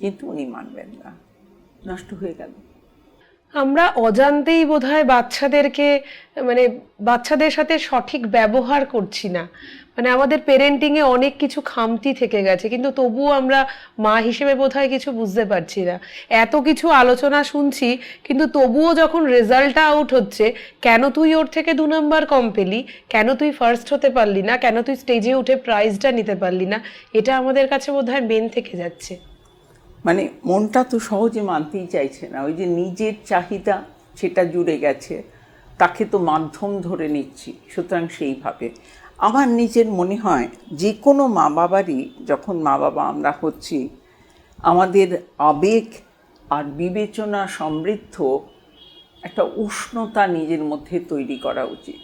কিন্তু উনি মানবেন না, নষ্ট হয়ে গেল। আমরা অজান্তেই বোধহয় বাচ্চাদেরকে, মানে বাচ্চাদের সাথে সঠিক ব্যবহার করছি না। মানে আমাদের পেরেন্টিংয়ে অনেক কিছু খামতি থেকে গেছে, কিন্তু তবুও আমরা মা হিসেবে বোধহয় কিছু বুঝতে পারছি না। এত কিছু আলোচনা শুনছি, কিন্তু তবুও যখন রেজাল্টটা আউট হচ্ছে, কেন তুই ওর থেকে 2 নম্বর কম পেলি, কেন তুই ফার্স্ট হতে পারলি না, কেন তুই স্টেজে উঠে প্রাইজটা নিতে পারলি না, এটা আমাদের কাছে বোধহয় মেন থেকে যাচ্ছে। মানে মনটা তো সহজে মানতেই চাইছে না, ওই যে নিজের চাহিদা সেটা জুড়ে গেছে, তাকে তো মাধ্যম ধরে নিচ্ছি। সুতরাং সেইভাবে আমার নিজের মনে হয় যে কোনো মা বাবারই, যখন মা বাবা আমরা হচ্ছি, আমাদের আবেগ আর বিবেচনা সমৃদ্ধ একটা উষ্ণতা নিজের মধ্যে তৈরি করা উচিত,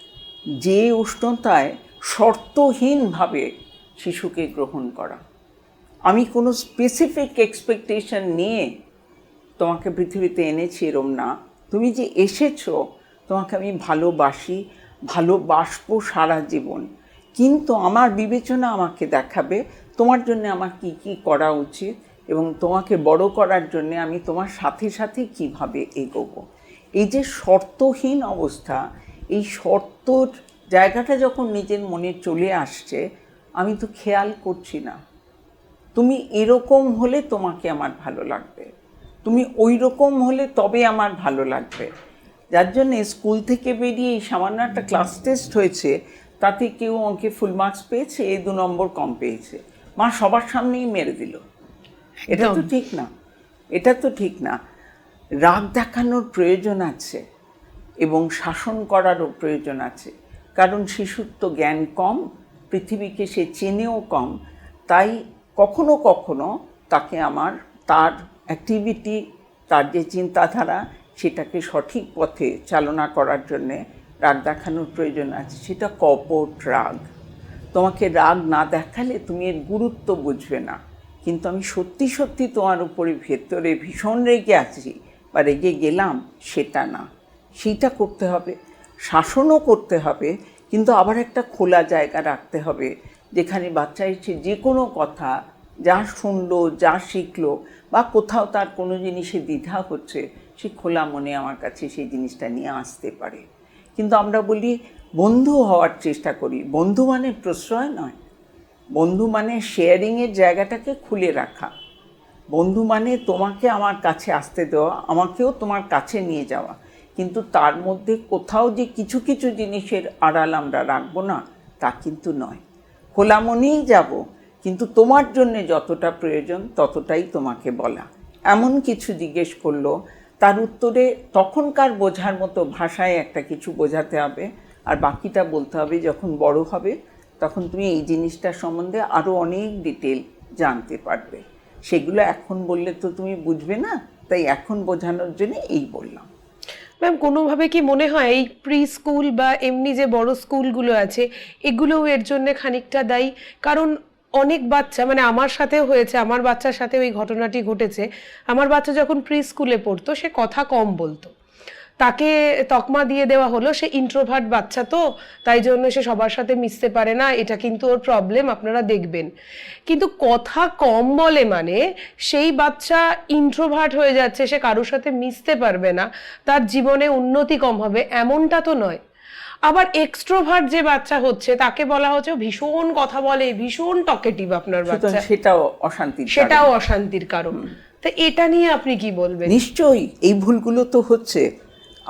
যে উষ্ণতায় শর্তহীনভাবে শিশুকে গ্রহণ করা। আমি কোনো স্পেসিফিক এক্সপেকটেশন নিয়ে তোমাকে পৃথিবীতে এনেছি এরম না, তুমি যে এসেছো, তোমাকে আমি ভালোবাসি, ভালোবাসবো সারা জীবন, কিন্তু আমার বিবেচনা আমাকে দেখাবে তোমার জন্য আমার কি কি করা উচিত, এবং তোমাকে বড় করার জন্য আমি তোমার সাথে সাথে কিভাবে এগোবো। এই যে শর্তহীন অবস্থা, এই শর্তর জায়গাটা যখন নিজের মনে চলে আসছে, আমি তো খেয়াল করছি না তুমি এরকম হলে তোমাকে আমার ভালো লাগবে, তুমি ওই রকম হলে তবে আমার ভালো লাগবে। যার জন্যে স্কুল থেকে বেরিয়ে সামান্য একটা ক্লাস টেস্ট হয়েছে, তাতে কেউ অঙ্কে ফুল মার্কস পেয়েছে, 2 নম্বর কম পেয়েছে, মা সবার সামনেই মেরে দিল। এটা তো ঠিক না, এটা তো ঠিক না। রাগ দেখানোর প্রয়োজন আছে এবং শাসন করারও প্রয়োজন আছে, কারণ শিশুর তো জ্ঞান কম, পৃথিবীকে সে চেনেও কম। তাই কখনো কখনো তাকে আমার তার অ্যাক্টিভিটি, তার যে চিন্তাধারা, সেটাকে সঠিক পথে চালনা করার জন্যে রাগ দেখানোর প্রয়োজন আছে। সেটা কপট রাগ। তোমাকে রাগ না দেখালে তুমি এর গুরুত্ব বুঝবে না, কিন্তু আমি সত্যি সত্যি তোমার উপরে ভেতরে ভীষণ রেগে আছি বা রেগে গেলাম, সেটা না। সেইটা করতে হবে, শাসনও করতে হবে, কিন্তু আবার একটা খোলা জায়গা রাখতে হবে, যেখানে বাচ্চা এসে যে কোনো কথা যা শুনলো, যা শিখলো, বা কোথাও তার কোনো জিনিসে দ্বিধা হচ্ছে, সে খোলা মনে আমার কাছে সেই জিনিসটা নিয়ে আসতে পারে। কিন্তু আমরা বলি বন্ধু হওয়ার চেষ্টা করি, বন্ধু মানে প্রশ্রয় নয়, বন্ধু মানে শেয়ারিংয়ের জায়গাটাকে খুলে রাখা, বন্ধু মানে তোমাকে আমার কাছে আসতে দেওয়া, আমাকেও তোমার কাছে নিয়ে যাওয়া, কিন্তু তার মধ্যে কোথাও যে কিছু কিছু জিনিসের আড়াল আমরা রাখবো না, তা কিন্তু নয়। খোলা মনেই যাব, কিন্তু তোমার জন্যে যতটা প্রয়োজন ততটাই তোমাকে বলা। এমন কিছু জিজ্ঞেস করলো, তার উত্তরে তখনকার বোঝার মতো ভাষায় একটা কিছু বোঝাতে হবে, আর বাকিটা বলতে হবে যখন বড় হবে, তখন তুমি এই জিনিসটার সম্বন্ধে আরও অনেক ডিটেল জানতে পারবে। সেগুলো এখন বললে তো তুমি বুঝবে না, তাই এখন বোঝানোর জন্য এই বললাম। ম্যাম, কোনোভাবে কি মনে হয় এই প্রি স্কুল বা এমনি যে বড় স্কুলগুলো আছে, এগুলোও এর জন্য খানিকটা দায়ী? কারণ অনেক বাচ্চা, মানে আমার সাথেও হয়েছে, আমার বাচ্চার সাথে ওই ঘটনাটি ঘটেছে। আমার বাচ্চা যখন প্রি স্কুলে পড়তো, সে কথা কম বলতো। তাকে তকমা দিয়ে দেওয়া হলো সে ইন্ট্রোভার্ট বাচ্চা, তো তাই জন্য সে সবার সাথে মিশতে পারে না, এটা কিন্তু ওর প্রবলেম, আপনারা দেখবেন। কিন্তু কথা কম বলে মানে সেই বাচ্চা ইন্ট্রোভার্ট হয়ে যাচ্ছে, সে কারোর সাথে মিশতে পারবে না, তার জীবনে উন্নতি কম হবে, এমনটা তো নয়। আবার এক্সট্রোভার্ট যে বাচ্চা হচ্ছে তাকে বলা হচ্ছে ও ভীষণ কথা বলে, ভীষণ টকেটিভ আপনার বাচ্চা, সেটাও অশান্তির কারণ। তা এটা নিয়ে আপনি কি বলবেন? নিশ্চয়ই এই ভুলগুলো তো হচ্ছে।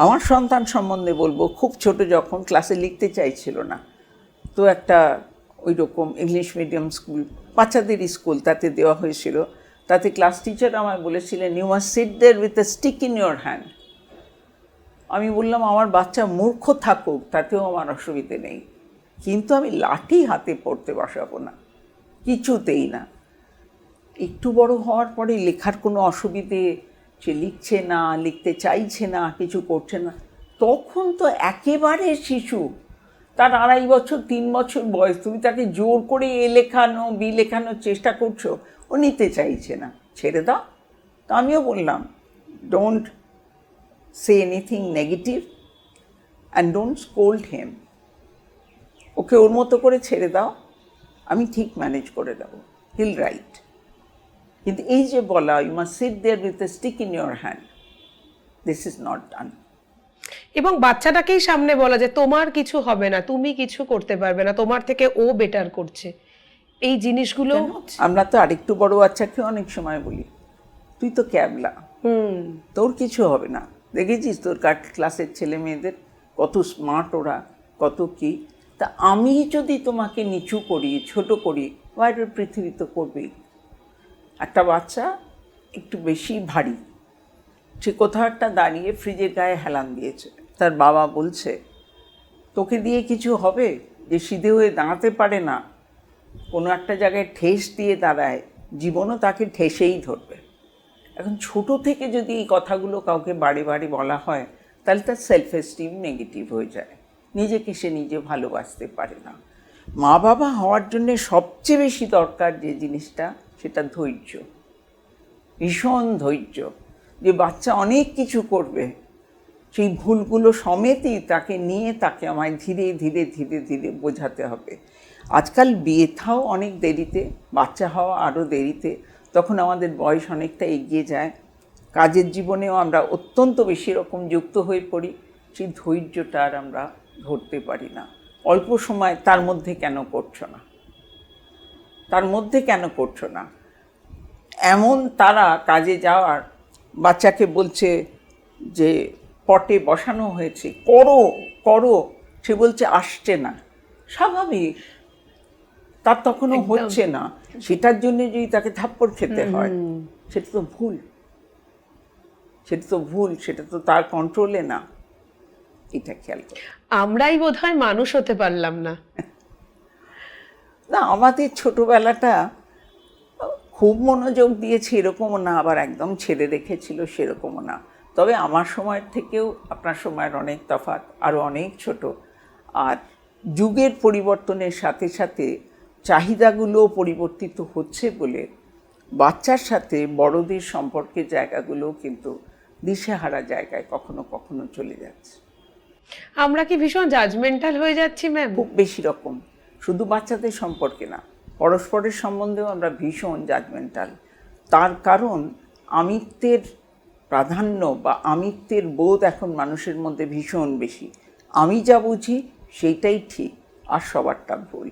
আমার সন্তান সম্বন্ধে বলবো, খুব ছোট যখন ক্লাসে লিখতে চাইছিল না, তো একটা ওই রকম ইংলিশ মিডিয়াম স্কুল, বাচ্চাদেরই স্কুল, তাতে দেওয়া হয়েছিল। তাতে ক্লাস টিচার আমায় বলেছিলেন, you must sit there with a stick in your hand. আমি বললাম আমার বাচ্চা মূর্খ থাকুক তাতেও আমার অসুবিধে নেই, কিন্তু আমি লাঠি হাতে পড়তে বসাবো না, কিছুতেই না। একটু বড় হওয়ার পরে লেখার কোনো অসুবিধে, সে লিখছে না, লিখতে চাইছে না, কিছু করছে না, তখন তো একেবারে শিশু, তার 2.5 বছর 3 বছর বয়স, তুমি তাকে জোর করে এ লেখানো বি লেখানোর চেষ্টা করছো, ও নিতে চাইছে না, ছেড়ে দাও। তো আমিও বললাম, don't say anything negative and don't scold him, okay ওর মতো করে ছেড়ে দাও, আমি ঠিক ম্যানেজ করে দেবো, হিল রাইট। কিন্তু এই যে বলা, you must sit there with a stick in your hand, this is not done. এবং বাচ্চাটাকেই সামনে বলা যে তোমার কিছু হবে না, তুমি কিছু করতে পারবে না, তোমার থেকে ও বেটার করছে, এই জিনিসগুলো আমরা তো আরেকটু বড় বাচ্চাকে অনেক সময় বলি, তুই তো ক্যাবলা, তোর কিছু হবে না, দেখেছিস তোর ক্লাসের ছেলে মেয়েদের কত স্মার্ট ওরা, কত কি। তা আমি যদি তোমাকে নিচু করি, ছোট করি, বাইরের পৃথিবী তো করবেই। একটা বাচ্চা একটু বেশি ভারী, সে কোথাও একটা দাঁড়িয়ে ফ্রিজের গায়ে হেলান দিয়েছে, তার বাবা বলছে তোকে দিয়ে কিছু হবে, যে সিধে হয়ে দাঁড়াতে পারে না, কোনো একটা জায়গায় ঠেস দিয়ে দাঁড়ায়, জীবনও তাকে ঠেসেই ধরবে। এখন ছোট থেকে যদি এই কথাগুলো কাউকে বাড়ি বাড়ি বলা হয়, তাহলে তার সেলফ এস্টিম নেগেটিভ হয়ে যায়, নিজেকে সে নিজে ভালোবাসতে পারে না। মা বাবা হওয়ার জন্যে সবচেয়ে বেশি দরকার যে জিনিসটা, সেটা ধৈর্য, ভীষণ ধৈর্য। যে বাচ্চা অনেক কিছু করবে, সেই ভুলগুলো সমেতই তাকে নিয়ে তাকে আমায় ধীরে ধীরে ধীরে ধীরে বোঝাতে হবে। আজকাল বিয়ে থাও অনেক দেরিতে, বাচ্চা হওয়া আরও দেরিতে, তখন আমাদের বয়স অনেকটা এগিয়ে যায়, কাজের জীবনেও আমরা অত্যন্ত বেশি রকম যুক্ত হয়ে পড়ি, সেই ধৈর্যটা আর আমরা ধরতে পারি না। অল্প সময় তার মধ্যে কেন করছো না, তার মধ্যে কেন করছো না, এমন তারা কাজে যাওয়ার, বাচ্চাকে বলছে যে পটে বসানো হয়েছে, করো করো, সে বলছে আসছে না, স্বাভাবিক, তার তখনও হচ্ছে না, সেটার জন্য যদি তাকে থাপ্পড় খেতে হয়, সেটা তো ভুল, সেটা তো ভুল, সেটা তো তার কন্ট্রোলে না। এটা খেয়াল করো। আমরাই বোধহয় মানুষ হতে পারলাম না। না, আমাদের ছোটবেলাটা খুব মনোযোগ দিয়েছে এরকমও না, আবার একদম ছেড়ে রেখেছিল সেরকমও না। তবে আমার সময়ের থেকেও আপনার সময়ের অনেক তফাৎ, আরও অনেক ছোট। আর যুগের পরিবর্তনের সাথে সাথে চাহিদাগুলো পরিবর্তিত হচ্ছে বলে বাচ্চার সাথে বড়দের সম্পর্কের জায়গাগুলো কিন্তু দিশেহারা জায়গায় কখনো কখনো চলে যাচ্ছে। আমরা কি ভীষণ জাজমেন্টাল হয়ে যাচ্ছি ম্যাম? খুব বেশি রকম, শুধু বাচ্চাদের সম্পর্কে না, পরস্পরের সম্বন্ধেও আমরা ভীষণ জাজমেন্টাল। তার কারণ আমিত্বের প্রাধান্য বা আমিত্বের বোধ এখন মানুষের মধ্যে ভীষণ বেশি। আমি যা বুঝি সেইটাই ঠিক, আর সবারটা ভুল,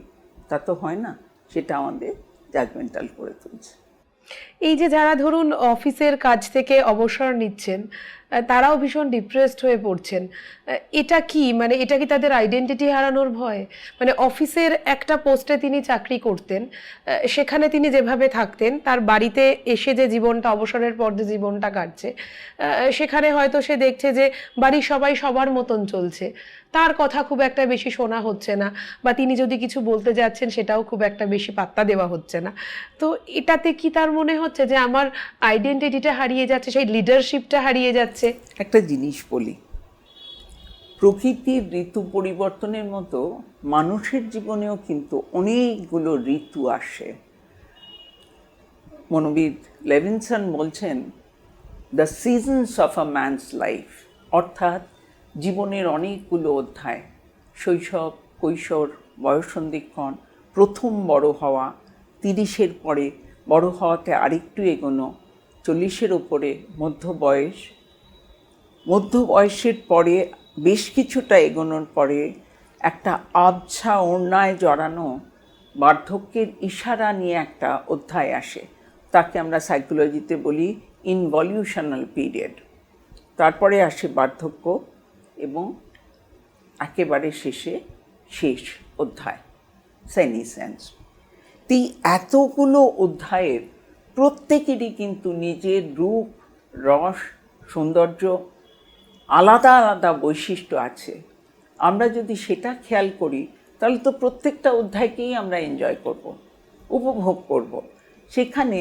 তা তো হয় না, সেটা আমাদের জাজমেন্টাল করে তুলছে। এই যে যারা ধরুন অফিসের কাজ থেকে অবসর নিচ্ছেন, তারাও ভীষণ ডিপ্রেসড হয়ে পড়ছেন, এটা কি মানে এটা কি তাদের আইডেন্টিটি হারানোর ভয়? মানে অফিসের একটা পোস্টে তিনি চাকরি করতেন, সেখানে তিনি যেভাবে থাকতেন, তার বাড়িতে এসে যে জীবনটা, অবসরের পর যে জীবনটা কাটছে, সেখানে হয়তো সে দেখছে যে বাড়ির সবাই সবার মতন চলছে, তার কথা খুব একটা বেশি শোনা হচ্ছে না, বা তিনি যদি কিছু বলতে যাচ্ছেন সেটাও খুব একটা বেশি পাত্তা দেওয়া হচ্ছে না। তো এটাতে কি তার মনে হচ্ছে যে আমার আইডেন্টিটিটা হারিয়ে যাচ্ছে, সেই লিডারশিপটা হারিয়ে যাচ্ছে? একটা জিনিস বলি, প্রকৃতির ঋতু পরিবর্তনের মতো মানুষের জীবনেও কিন্তু অনেকগুলো ঋতু আসে। মনোবিদ লেভিনসন বলছেন, the seasons of a man's life অর্থাৎ জীবনের অনেকগুলো অধ্যায়, শৈশব, কৈশোর, বয়ঃসন্ধিক্ষণ, প্রথম বড় হওয়া, 30-এর পরে বড় হওয়াতে আরেকটু এগোনো, 40-এর ওপরে মধ্য বয়সের পরে বেশ কিছুটা এগোনোর পরে একটা আবছা ওড়নায় জড়ানো বার্ধক্যের ইশারা নিয়ে একটা অধ্যায় আসে। তাকে আমরা সাইকোলজিতে বলি ইনভলিউশনাল পিরিয়ড। তারপরে আসে বার্ধক্য এবং একেবারে শেষ অধ্যায় সেনিসেন্স। এই এতগুলো অধ্যায়ের প্রত্যেকেরই কিন্তু নিজের রূপ, রস, সৌন্দর্য, আলাদা আলাদা বৈশিষ্ট্য আছে। আমরা যদি সেটা খেয়াল করি তাহলে তো প্রত্যেকটা অধ্যায়কেই আমরা এনজয় করব, উপভোগ করব। সেখানে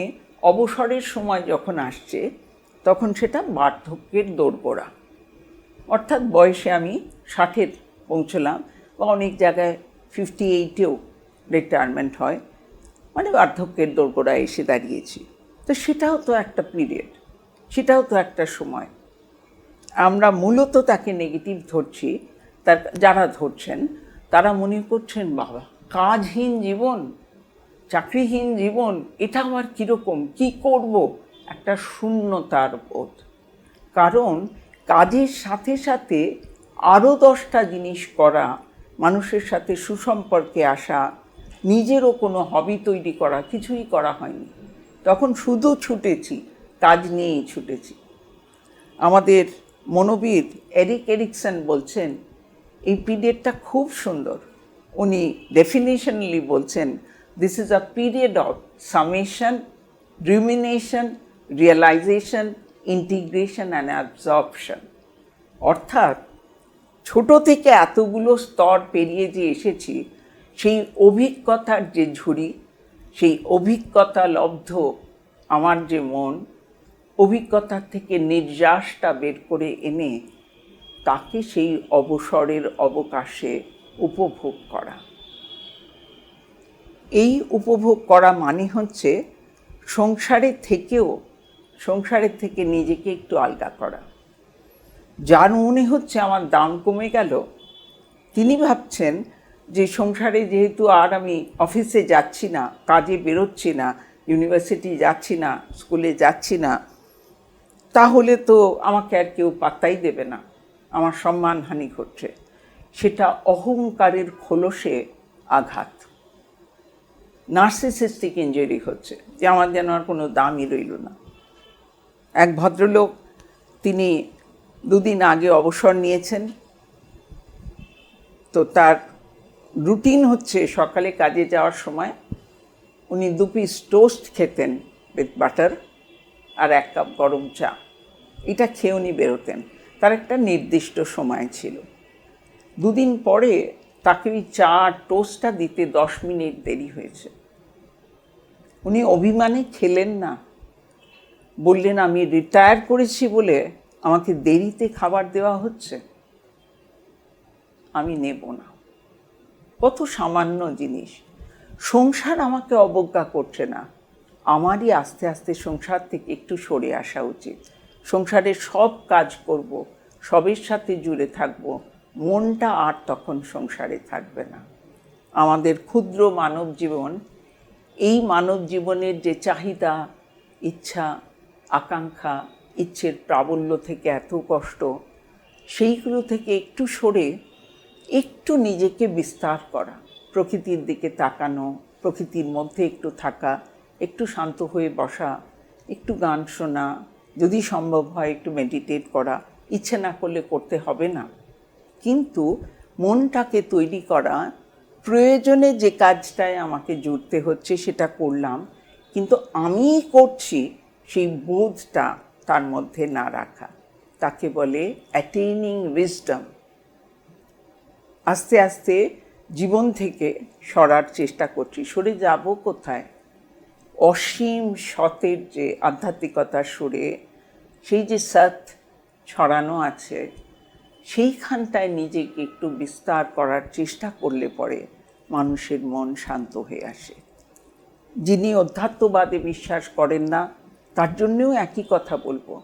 অবসরের সময় যখন আসছে তখন সেটা বার্ধক্যের দোরগোড়া, অর্থাৎ বয়সে আমি 60-এর পৌঁছলাম বা অনেক জায়গায় 58-এও রিটায়ারমেন্ট হয়, মানে বার্ধক্যের দোরগোড়ায় এসে দাঁড়িয়েছি। তো সেটাও তো একটা পিরিয়ড, সেটাও তো একটা সময়। আমরা মূলত তাকে নেগেটিভ ধরছি। যারা ধরছেন তারা মনে করছেন বাবা কাজহীন জীবন, চাকরিহীন জীবন, এটা আমার কীরকম, কী করব, একটা শূন্যতার বোধ। কারণ কাজের সাথে সাথে আরও 10টা জিনিস করা, মানুষের সাথে সুসম্পর্কে আসা, নিজেরও কোনো হবি তৈরি করা কিছুই করা হয়নি। তখন শুধু ছুটেছি, কাজ নিয়েই ছুটেছি। আমাদের মনোবিদ এরিক এরিকসন বলছেন এই পিরিয়ডটা খুব সুন্দর। উনি ডেফিনেশনালি বলছেন this is a period of summation, rumination, realization, integration and absorption. অর্থাৎ ছোট থেকে এতগুলো স্তর পেরিয়ে যে এসেছি, সেই অভিজ্ঞতার যে ঝুড়ি, সেই অভিজ্ঞতা লব্ধ আমার যে মন, অভিজ্ঞতার থেকে নির্যাসটা বের করে এনে তাকে সেই অবসরের অবকাশে উপভোগ করা। এই উপভোগ করা মানে হচ্ছে সংসারের থেকে নিজেকে একটু আলগা করা। যার মনে হচ্ছে আমার দাম কমে গেল, তিনি ভাবছেন যে সংসারে যেহেতু আর আমি অফিসে যাচ্ছি না, কাজে বেরোচ্ছি না, ইউনিভার্সিটি যাচ্ছি না, স্কুলে যাচ্ছি না, তাহলে তো আমাকে আর কেউ পাত্তাই দেবে না, আমার সম্মানহানি ঘটছে। সেটা অহংকারের খোলসে আঘাত, নার্সিসিস্টিক ইনজুরি হচ্ছে, যে আমার যেন আর কোনো দামই রইল না। এক ভদ্রলোক, তিনি 2 দিন আগে অবসর নিয়েছেন। তো তার রুটিন হচ্ছে সকালে কাজে যাওয়ার সময় উনি 2 পিস টোস্ট খেতেন উইথ বাটার আর 1 কাপ গরম চা। এটা খেয়ে উনি বেরোতেন। তার একটা নির্দিষ্ট সময় ছিল। 2 দিন পরে তাকে ওই চা আর টোস্টটা দিতে 10 মিনিট দেরি হয়েছে। উনি অভিমানে খেলেন না, বললেন আমি রিটায়ার করেছি বলে আমাকে দেরিতে খাবার দেওয়া হচ্ছে, আমি নেব না। কত সামান্য জিনিস। সংসার আমাকে অবজ্ঞা করছে না, আমারই আস্তে আস্তে সংসার থেকে একটু সরে আসা উচিত। সংসারের সব কাজ করব, সবের সাথে জুড়ে থাকব, মনটা আর তখন সংসারে থাকবে না। আমাদের ক্ষুদ্র মানব জীবন, এই মানব জীবনের যে চাহিদা, ইচ্ছা, আকাঙ্ক্ষা, ইচ্ছের প্রাবল্য থেকে এত কষ্ট, সেইগুলো থেকে একটু সরে একটু নিজেকে বিস্তার করা, প্রকৃতির দিকে তাকানো, প্রকৃতির মধ্যে একটু থাকা, একটু শান্ত হয়ে বসা, একটু গান শোনা, যদি সম্ভব হয় একটু মেডিটেট করা, ইচ্ছে না করলে করতে হবে না, কিন্তু মনটাকে তৈরি করা। প্রয়োজনে যে কাজটায় আমাকে জুড়তে হচ্ছে সেটা করলাম, কিন্তু আমিই করছি সেই বোধটা তার মধ্যে না রাখা, তাকে বলে অ্যাটেইনিং উইজডম। আস্তে আস্তে জীবন থেকে সরার চেষ্টা করছি। সরে যাব কোথায়? অসীম সতের যে আধ্যাত্মিকতার সুরে সেই যে সৎ ছড়ানো আছে, সেইখানটায় নিজেকে একটু বিস্তার করার চেষ্টা করলে পরে মানুষের মন শান্ত হয়ে আসে। যিনি অধ্যাত্মবাদে বিশ্বাস করেন না তার জন্যেও একই কথা বলবো।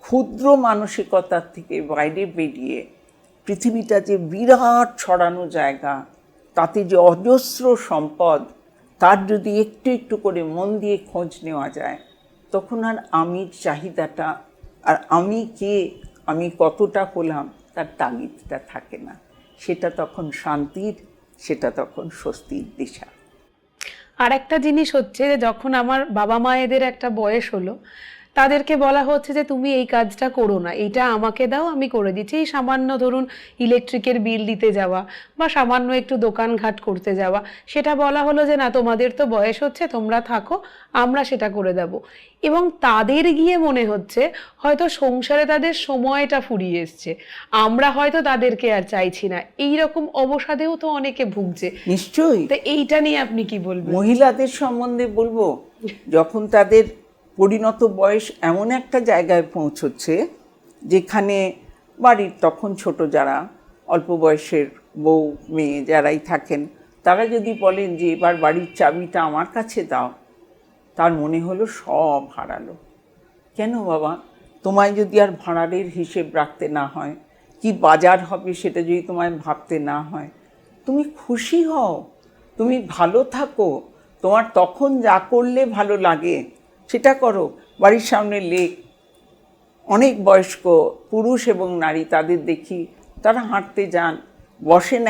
ক্ষুদ্র মানসিকতার থেকে বাইরে বেরিয়ে পৃথিবীটা যে বিরাট ছড়ানো জায়গা, তাতে যে অজস্র সম্পদ, তার যদি একটু একটু করে মন দিয়ে খোঁজ নেওয়া যায়, তখন আর আমির চাহিদাটা আর আমি কে, আমি কতটা হলাম, তার তাগিদটা থাকে না। সেটা তখন শান্তির, সেটা তখন স্বস্তির দিশা। আর একটা জিনিস হচ্ছে যে যখন আমার বাবা মায়েদের একটা বয়স হলো, তাদেরকে বলা হচ্ছে যে তুমি এই কাজটা করো না, এইটা আমাকে দাও, আমি করে দিচ্ছি। এই সামান্য ধরুন ইলেকট্রিকের বিল দিতে যাওয়া বা সামান্য একটু দোকানঘাট করতে যাওয়া, সেটা বলা হলো যে না, তোমাদের তো বয়স হচ্ছে, তোমরা থাকো, আমরা সেটা করে দেব। এবং তাদের গিয়ে মনে হচ্ছে হয়তো সংসারে তাদের সময়টা ফুরিয়ে এসছে, আমরা হয়তো তাদেরকে আর চাইছি না। এই রকম অবসাদেও তো অনেকে ভুগছে। নিশ্চয়ই। তো এইটা নিয়ে আপনি কি বলবেন? মহিলাদের সম্বন্ধে বলবো, যখন তাদের পরিণত বয়স এমন একটা জায়গায় পৌঁছচ্ছে যেখানে বাড়ির তখন ছোট যারা অল্প বয়সের বউ মেয়ে যারাই থাকেন, তারা যদি বলেন যে এবার বাড়ির চাবিটা আমার কাছে দাও, তার মনে হলো সব হারালো। কেন বাবা? তোমায় যদি আর ভাড়ারের হিসেব রাখতে না হয়, কি বাজার হবে সেটা যদি তোমায় ভাবতে না হয়, তুমি খুশি হও, তুমি ভালো থাকো, তোমার তখন যা করলে ভালো লাগে সেটা করো। বাড়ির সামনে লেক, অনেক বয়স্ক পুরুষ এবং নারী, তাদের দেখি তারা হাঁটতে যান, বসেন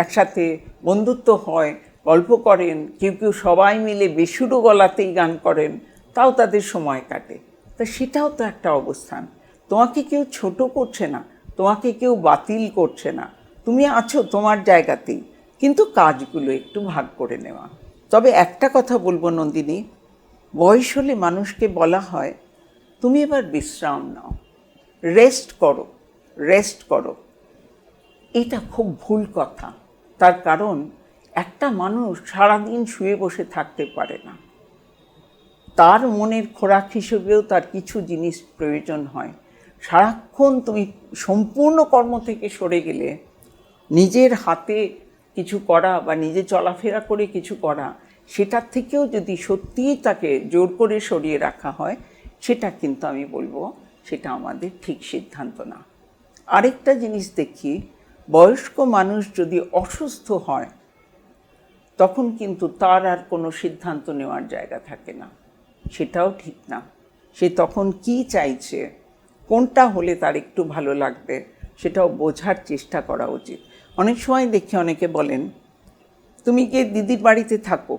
একসাথে, বন্ধুত্ব হয়, গল্প করেন, কেউ কেউ সবাই মিলে বেসুরো গলাতেই গান করেন, তাও তাদের সময় কাটে। তা সেটাও তো একটা অবস্থান। তোমাকে কেউ ছোট করছে না, তোমাকে কেউ বাতিল করছে না, তুমি আছো তোমার জায়গাতেই, কিন্তু কাজগুলো একটু ভাগ করে নেওয়া। তবে একটা কথা বলবো নন্দিনী, বয়স হলে মানুষকে বলা হয় তুমি এবার বিশ্রাম নাও, রেস্ট করো। এটা খুব ভুল কথা। তার কারণ একটা মানুষ সারাদিন শুয়ে বসে থাকতে পারে না, তার মনের খোরাক হিসেবেও তার কিছু জিনিস প্রয়োজন হয়। সারাক্ষণ তুমি সম্পূর্ণ কর্ম থেকে সরে গেলে নিজের হাতে কিছু করা বা নিজে চলাফেরা করে কিছু করা, সেটার থেকেও যদি সত্যিই তাকে জোর করে সরিয়ে রাখা হয়, সেটা কিন্তু আমি বলবো সেটা আমাদের ঠিক সিদ্ধান্ত না। আরেকটা জিনিস দেখি, বয়স্ক মানুষ যদি অসুস্থ হয়, তখন কিন্তু তার আর কোনো সিদ্ধান্ত নেওয়ার জায়গা থাকে না। সেটাও ঠিক না। সে তখন কি চাইছে, কোনটা হলে তার একটু ভালো লাগবে, সেটাও বোঝার চেষ্টা করা উচিত। অনেক সময় দেখি অনেকে বলেন তুমি গিয়ে দিদির বাড়িতে থাকো,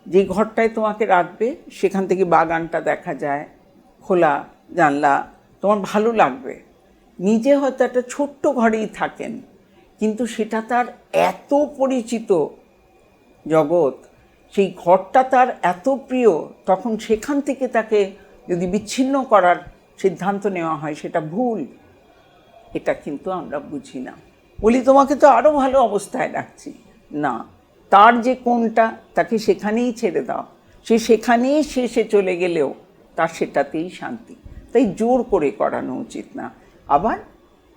যে ঘরটায় তোমাকে রাখবে সেখান থেকে বাগানটা দেখা যায়, খোলা জানলা, তোমার ভালো লাগবে। নিজে হয়তো একটা ছোট্ট ঘরেই থাকেন, কিন্তু সেটা তার এত পরিচিত জগৎ, সেই ঘরটা তার এত প্রিয়, তখন সেখান থেকে তাকে যদি বিচ্ছিন্ন করার সিদ্ধান্ত নেওয়া হয়, সেটা ভুল। এটা কিন্তু আমরা বুঝি না। বলি তোমাকে তো আরও ভালো অবস্থায় রাখছি, না, তার যে কোনটা, তাকে সেখানেই ছেড়ে দাও। সে সেখানেই শেষে চলে গেলেও তার সেটাতেই শান্তি। তাই জোর করে করানো উচিত না। আবার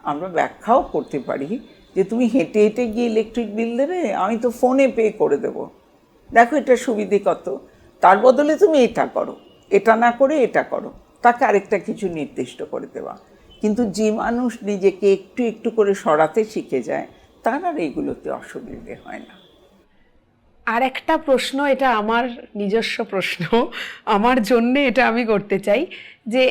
আমরা ব্যাখ্যাও করতে পারি যে তুমি হেঁটে হেঁটে গিয়ে ইলেকট্রিক বিল দেবে, আমি তো ফোনে পে করে দেবো, দেখো এটা সুবিধে কত, তার বদলে তুমি এটা করো, এটা না করে এটা করো, তাকে আরেকটা কিছু নির্দিষ্ট করে দেওয়া। কিন্তু যে মানুষ নিজেকে একটু একটু করে সরাতে শিখে যায়, তার আর এগুলোতে অসুবিধে হয় না। আর একটা প্রশ্ন, এটা আমার নিজস্ব প্রশ্ন, আমার জন্যে এটা আমি করতে চাই, যে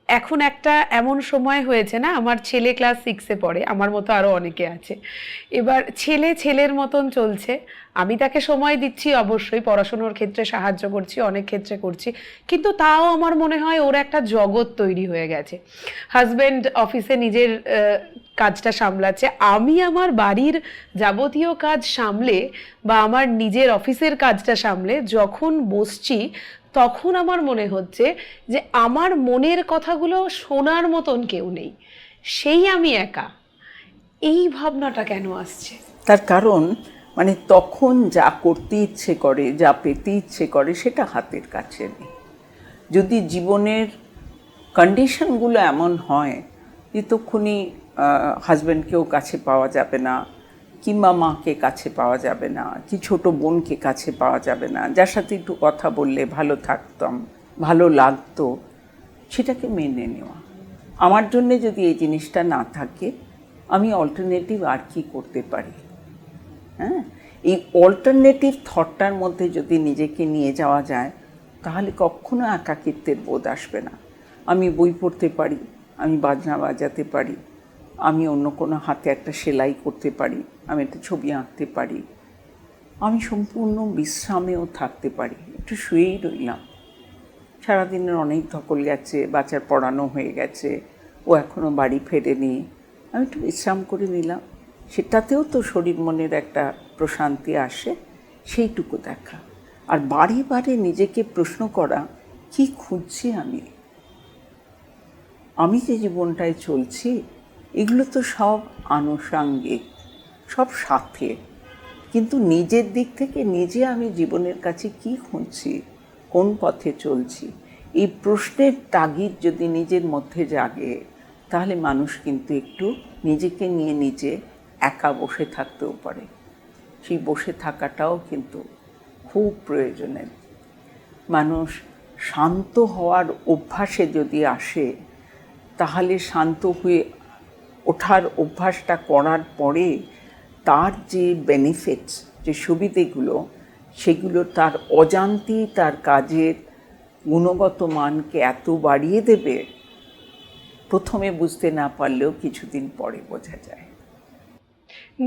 এখন একটা এমন সময় হয়েছে না, আমার ছেলে ক্লাস 6-এ পড়ে, আমার মতো আরও অনেকে আছে। এবার ছেলে ছেলের মতন চলছে, আমি তাকে সময় দিচ্ছি, অবশ্যই পড়াশোনার ক্ষেত্রে সাহায্য করছি, অনেক ক্ষেত্রে করছি, কিন্তু তাও আমার মনে হয় ওর একটা জগৎ তৈরি হয়ে গেছে। হাজব্যান্ড অফিসে নিজের কাজটা সামলাচ্ছে, আমি আমার বাড়ির যাবতীয় কাজ সামলে বা আমার নিজের অফিসের কাজটা সামলে যখন বসছি, তখন আমার মনে হচ্ছে যে আমার মনের কথাগুলো শোনার মতন কেউ নেই, সেই আমি একা। এই ভাবনাটা কেন আসছে? তার কারণ মানে তখন যা করতে ইচ্ছে করে, যা পেতে ইচ্ছে করে, সেটা হাতের কাছে নেই। যদি জীবনের কন্ডিশনগুলো এমন হয় যে তখনই হাজব্যান্ডকেও কাছে পাওয়া যাবে না, কিংবা মাকে কাছে পাওয়া যাবে না, কি ছোট বোনকে কাছে পাওয়া যাবে না, যার সাথে একটু কথা বললে ভালো থাকতাম, ভালো লাগতো, সেটাকে মেনে নেওয়া। আমার জন্যে যদি এই জিনিসটা না থাকে, আমি অল্টারনেটিভ আর কি করতে পারি? হ্যাঁ, এই অল্টারনেটিভ থটটার মধ্যে যদি নিজেকে নিয়ে যাওয়া যায়, তাহলে কখনো একাকিত্বের বোধ আসবে না। আমি বই পড়তে পারি, আমি বাজনা বাজাতে পারি, আমি অন্য কোনো হাতে একটা সেলাই করতে পারি, আমি একটা ছবি আঁকতে পারি, আমি সম্পূর্ণ বিশ্রামেও থাকতে পারি। একটু শুয়েই রইলাম, সারাদিনের অনেক ধকল গেছে, বাচ্চার পড়ানো হয়ে গেছে, ও এখনও বাড়ি ফেরেনি, আমি একটু বিশ্রাম করে নিলাম, সেটাতেও তো শরীর মনের একটা প্রশান্তি আসে। সেইটুকু দেখা, আর বারে বারে নিজেকে প্রশ্ন করা, কি খুঁজছি আমি যে জীবনটায় চলছি, এগুলো তো সব আনুষাঙ্গিক, সব সাথে, কিন্তু নিজের দিক থেকে নিজে আমি জীবনের কাছে কি খুঁজছি, কোন পথে চলছি, এই প্রশ্নের তাগিদ যদি নিজের মধ্যে জাগে, তাহলে মানুষ কিন্তু একটু নিজেকে নিয়ে নিজে একা বসে থাকতেও পারে। সেই বসে থাকাটাও কিন্তু খুব প্রয়োজনের। মানুষ শান্ত হওয়ার অভ্যাসে যদি আসে, তাহলে শান্ত হয়ে ওঠার অভ্যাসটা করার পরে তার যে বেনিফিটস, যে সুবিধেগুলো, সেগুলো তার অজান্তেই তার কাজের গুণগত মানকে এত বাড়িয়ে দেবে, প্রথমে বুঝতে না পারলেও কিছুদিন পরে বোঝা যায়।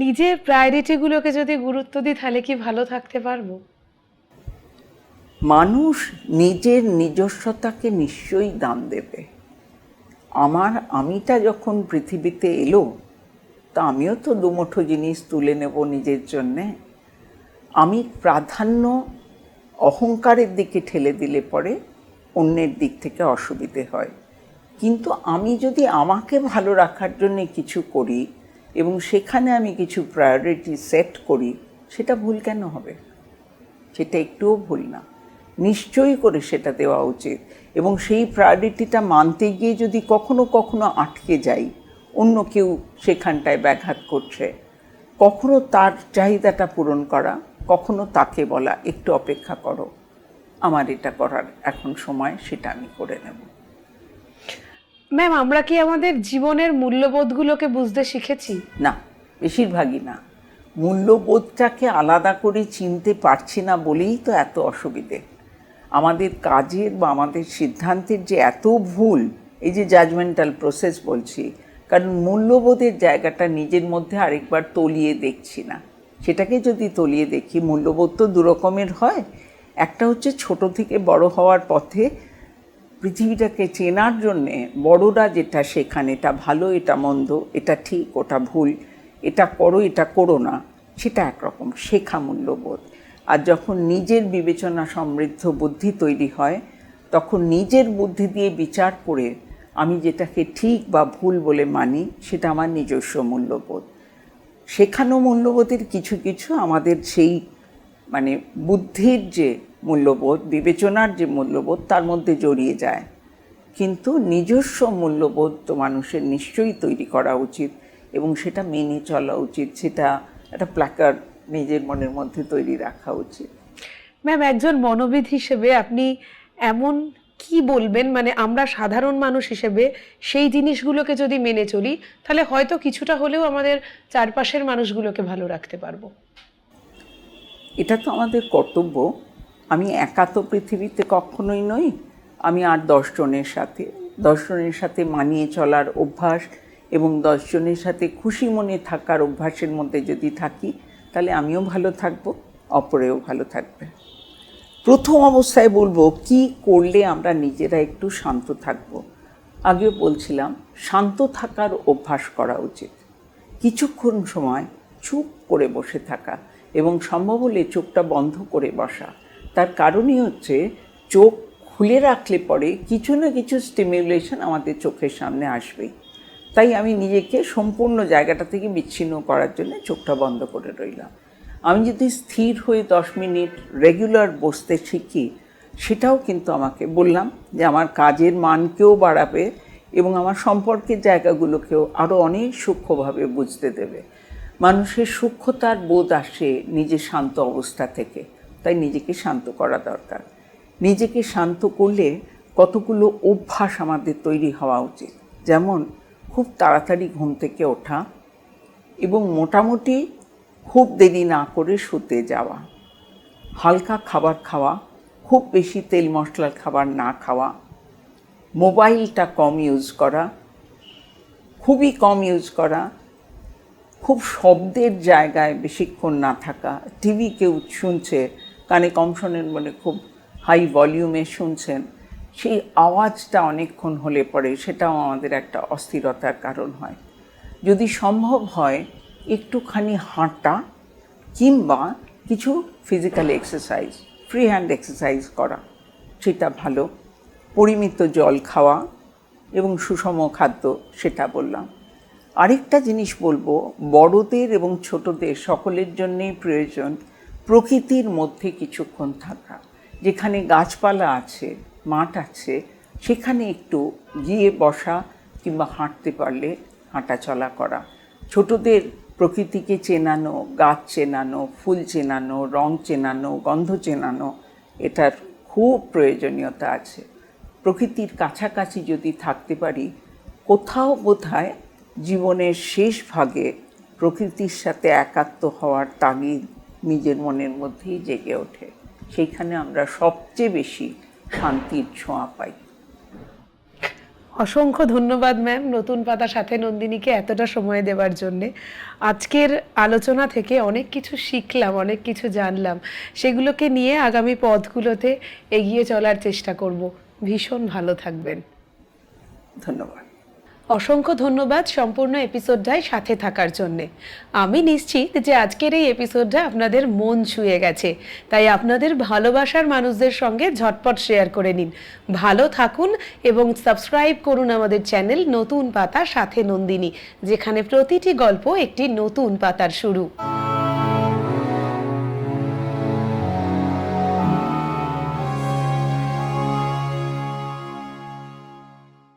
নিজের প্রায়োরিটিগুলোকে যদি গুরুত্ব দিই, তাহলে কি ভালো থাকতে পারবো? মানুষ নিজের নিজস্বতাকে নিশ্চয়ই দাম দেবে। আমিটা যখন পৃথিবীতে এলো, তা আমিও তো দুমুঠো জিনিস তুলে নেব নিজের জন্যে। আমি প্রাধান্য অহংকারের দিকে ঠেলে দিলে পরে অন্যের দিক থেকে অসুবিধে হয়। কিন্তু আমি যদি আমাকে ভালো রাখার জন্যে কিছু করি এবং সেখানে আমি কিছু প্রায়োরিটি সেট করি, সেটা ভুল কেন হবে? সেটা একটুও ভুল না, নিশ্চয়ই করে সেটা দেওয়া উচিত। এবং সেই প্রায়োরিটিটা মানতে গিয়ে যদি কখনো কখনো আটকে যাই, অন্য কেউ সেখানটায় ব্যাঘাত করছে, কখনো তার চাহিদাটা পূরণ করা, কখনো তাকে বলা একটু অপেক্ষা করো, আমার এটা করার এখন সময়, সেটা আমি করে নেব। ম্যাম, আমরা কি আমাদের জীবনের মূল্যবোধগুলোকে বুঝতে শিখেছি? না, বেশিরভাগই না। মূল্যবোধটাকে আলাদা করে চিনতে পারছি না বলেই তো এত অসুবিধে। আমাদের কাজের বা আমাদের সিদ্ধান্তের যে এত ভুল, এই যে জাজমেন্টাল প্রসেস বলছি, কারণ মূল্যবোধের জায়গাটা নিজের মধ্যে আরেকবার তলিয়ে দেখছি না। সেটাকে যদি তলিয়ে দেখি, মূল্যবোধ তো দু রকমের হয়। একটা হচ্ছে ছোট থেকে বড় হওয়ার পথে পৃথিবীটাকে চেনার জন্যে বড়রা যেটা শেখান, এটা ভালো, এটা মন্দ, এটা ঠিক, ওটা ভুল, এটা করো, এটা করো না, সেটা একরকম শেখা মূল্যবোধ। আর যখন নিজের বিবেচনা সমৃদ্ধ বুদ্ধি তৈরি হয়, তখন নিজের বুদ্ধি দিয়ে বিচার করে আমি যেটাকে ঠিক বা ভুল বলে মানি, সেটা আমার নিজস্ব মূল্যবোধ। শেখানো মূল্যবোধের কিছু কিছু আমাদের সেই বুদ্ধির যে মূল্যবোধ, বিবেচনার যে মূল্যবোধ, তার মধ্যে জড়িয়ে যায়। কিন্তু নিজস্ব মূল্যবোধ তো মানুষের নিশ্চয়ই তৈরি করা উচিত এবং সেটা মেনে চলা উচিত, সেটা একটা প্ল্যাকার্ড নিজের মনের মধ্যে তৈরি রাখা উচিত। ম্যাম, একজন মনোবিদ হিসেবে আপনি এমন কি বলবেন, আমরা সাধারণ মানুষ হিসেবে সেই জিনিসগুলোকে যদি মেনে চলি, তাহলে হয়তো কিছুটা হলেও আমাদের চারপাশের মানুষগুলোকে ভালো রাখতে পারবো? এটা তো আমাদের কর্তব্য। আমি একা তো পৃথিবীতে কখনোই নই। আমি আর 10 জনের সাথে মানিয়ে চলার অভ্যাস এবং 10 জনের সাথে খুশি মনে থাকার অভ্যাসের মধ্যে যদি থাকি, তাহলে আমিও ভালো থাকবো, অপরেও ভালো থাকবে। প্রথম অবস্থায় বলবো, কি করলে আমরা নিজেরা একটু শান্ত থাকবো। আগেও বলছিলাম, শান্ত থাকার অভ্যাস করা উচিত। কিছুক্ষণ সময় চুপ করে বসে থাকা এবং সম্ভব হলে চোখটা বন্ধ করে বসা। তার কারণই হচ্ছে, চোখ খুলে রাখলে পরে কিছু না কিছু স্টিমিউলেশন আমাদের চোখের সামনে আসবেই। তাই আমি নিজেকে সম্পূর্ণ জায়গাটা থেকে বিচ্ছিন্ন করার জন্য চোখটা বন্ধ করে রইলাম। আমি যদি স্থির হয়ে 10 মিনিট রেগুলার বসতে শিখি, সেটাও কিন্তু আমাকে বললাম যে আমার কাজের মানকেও বাড়াবে এবং আমার সম্পর্কের জায়গাগুলোকেও আরও অনেক সূক্ষ্মভাবে বুঝতে দেবে। মানুষের সূক্ষ্মতার বোধ আসে নিজের শান্ত অবস্থা থেকে। তাই নিজেকে শান্ত করা দরকার। নিজেকে শান্ত করলে কতগুলো অভ্যাস আমাদের তৈরি হওয়া উচিত। যেমন খুব তাড়াতাড়ি ঘুম থেকে ওঠা এবং মোটামুটি খুব দেরি না করে শুতে যাওয়া, হালকা খাবার খাওয়া, খুব বেশি তেল মশলার খাবার না খাওয়া, মোবাইলটা কম ইউজ করা, খুবই কম ইউজ করা, খুব শব্দের জায়গায় বেশিক্ষণ না থাকা। টিভি কেউ শুনছে, কানে কম শোনেন বলে খুব হাই ভলিউমে শুনছেন, সেই আওয়াজটা অনেকক্ষণ হলে পরে সেটাও আমাদের একটা অস্থিরতার কারণ হয়। যদি সম্ভব হয় একটুখানি হাঁটা কিংবা কিছু physical exercise, free hand exercise করা, সেটা ভালো। পরিমিত জল খাওয়া এবং সুষম খাদ্য, সেটা বললাম। আরেকটা জিনিস বলবো, বড়দের এবং ছোটদের সকলের জন্যেই প্রয়োজন প্রকৃতির মধ্যে কিছুক্ষণ থাকা। যেখানে গাছপালা আছে, মাঠ আছে, সেখানে একটু গিয়ে বসা কিংবা হাঁটতে পারলে হাঁটা চলা করা। ছোটদের প্রকৃতিকে চেনানো, গাছ চেনানো, ফুল চেনানো, রং চেনানো, গন্ধ চেনানো, এটার খুব প্রয়োজনীয়তা আছে। প্রকৃতির কাছাকাছি যদি থাকতে পারি, কোথাও বোধহয় জীবনের শেষ ভাগে প্রকৃতির সাথে একাত্ম হওয়ার তাগিদ নিজের মনের মধ্যেই জেগে ওঠে। সেইখানে আমরা সবচেয়ে বেশি শান্তির ছোঁয়া পাই। অসংখ্য ধন্যবাদ ম্যাম, নতুন পাতা সাথে নন্দিনীকে এতটা সময় দেওয়ার জন্যে। আজকের আলোচনা থেকে অনেক কিছু শিখলাম, অনেক কিছু জানলাম। সেগুলোকে নিয়ে আগামী পথগুলোতে এগিয়ে চলার চেষ্টা করব। ভীষণ ভালো থাকবেন। ধন্যবাদ। অসংখ্য ধন্যবাদ সম্পূর্ণ এপিসোডটায় সাথে থাকার জন্যে। আমি নিশ্চিত যে আজকের এই এপিসোডটা আপনাদের মন ছুঁয়ে গেছে, তাই আপনাদের ভালোবাসার মানুষদের সঙ্গে ঝটপট শেয়ার করে নিন। ভালো থাকুন এবং সাবস্ক্রাইব করুন আমাদের চ্যানেল নতুন পাতা সাথে নন্দিনী, যেখানে প্রতিটি গল্প একটি নতুন পাতার শুরু।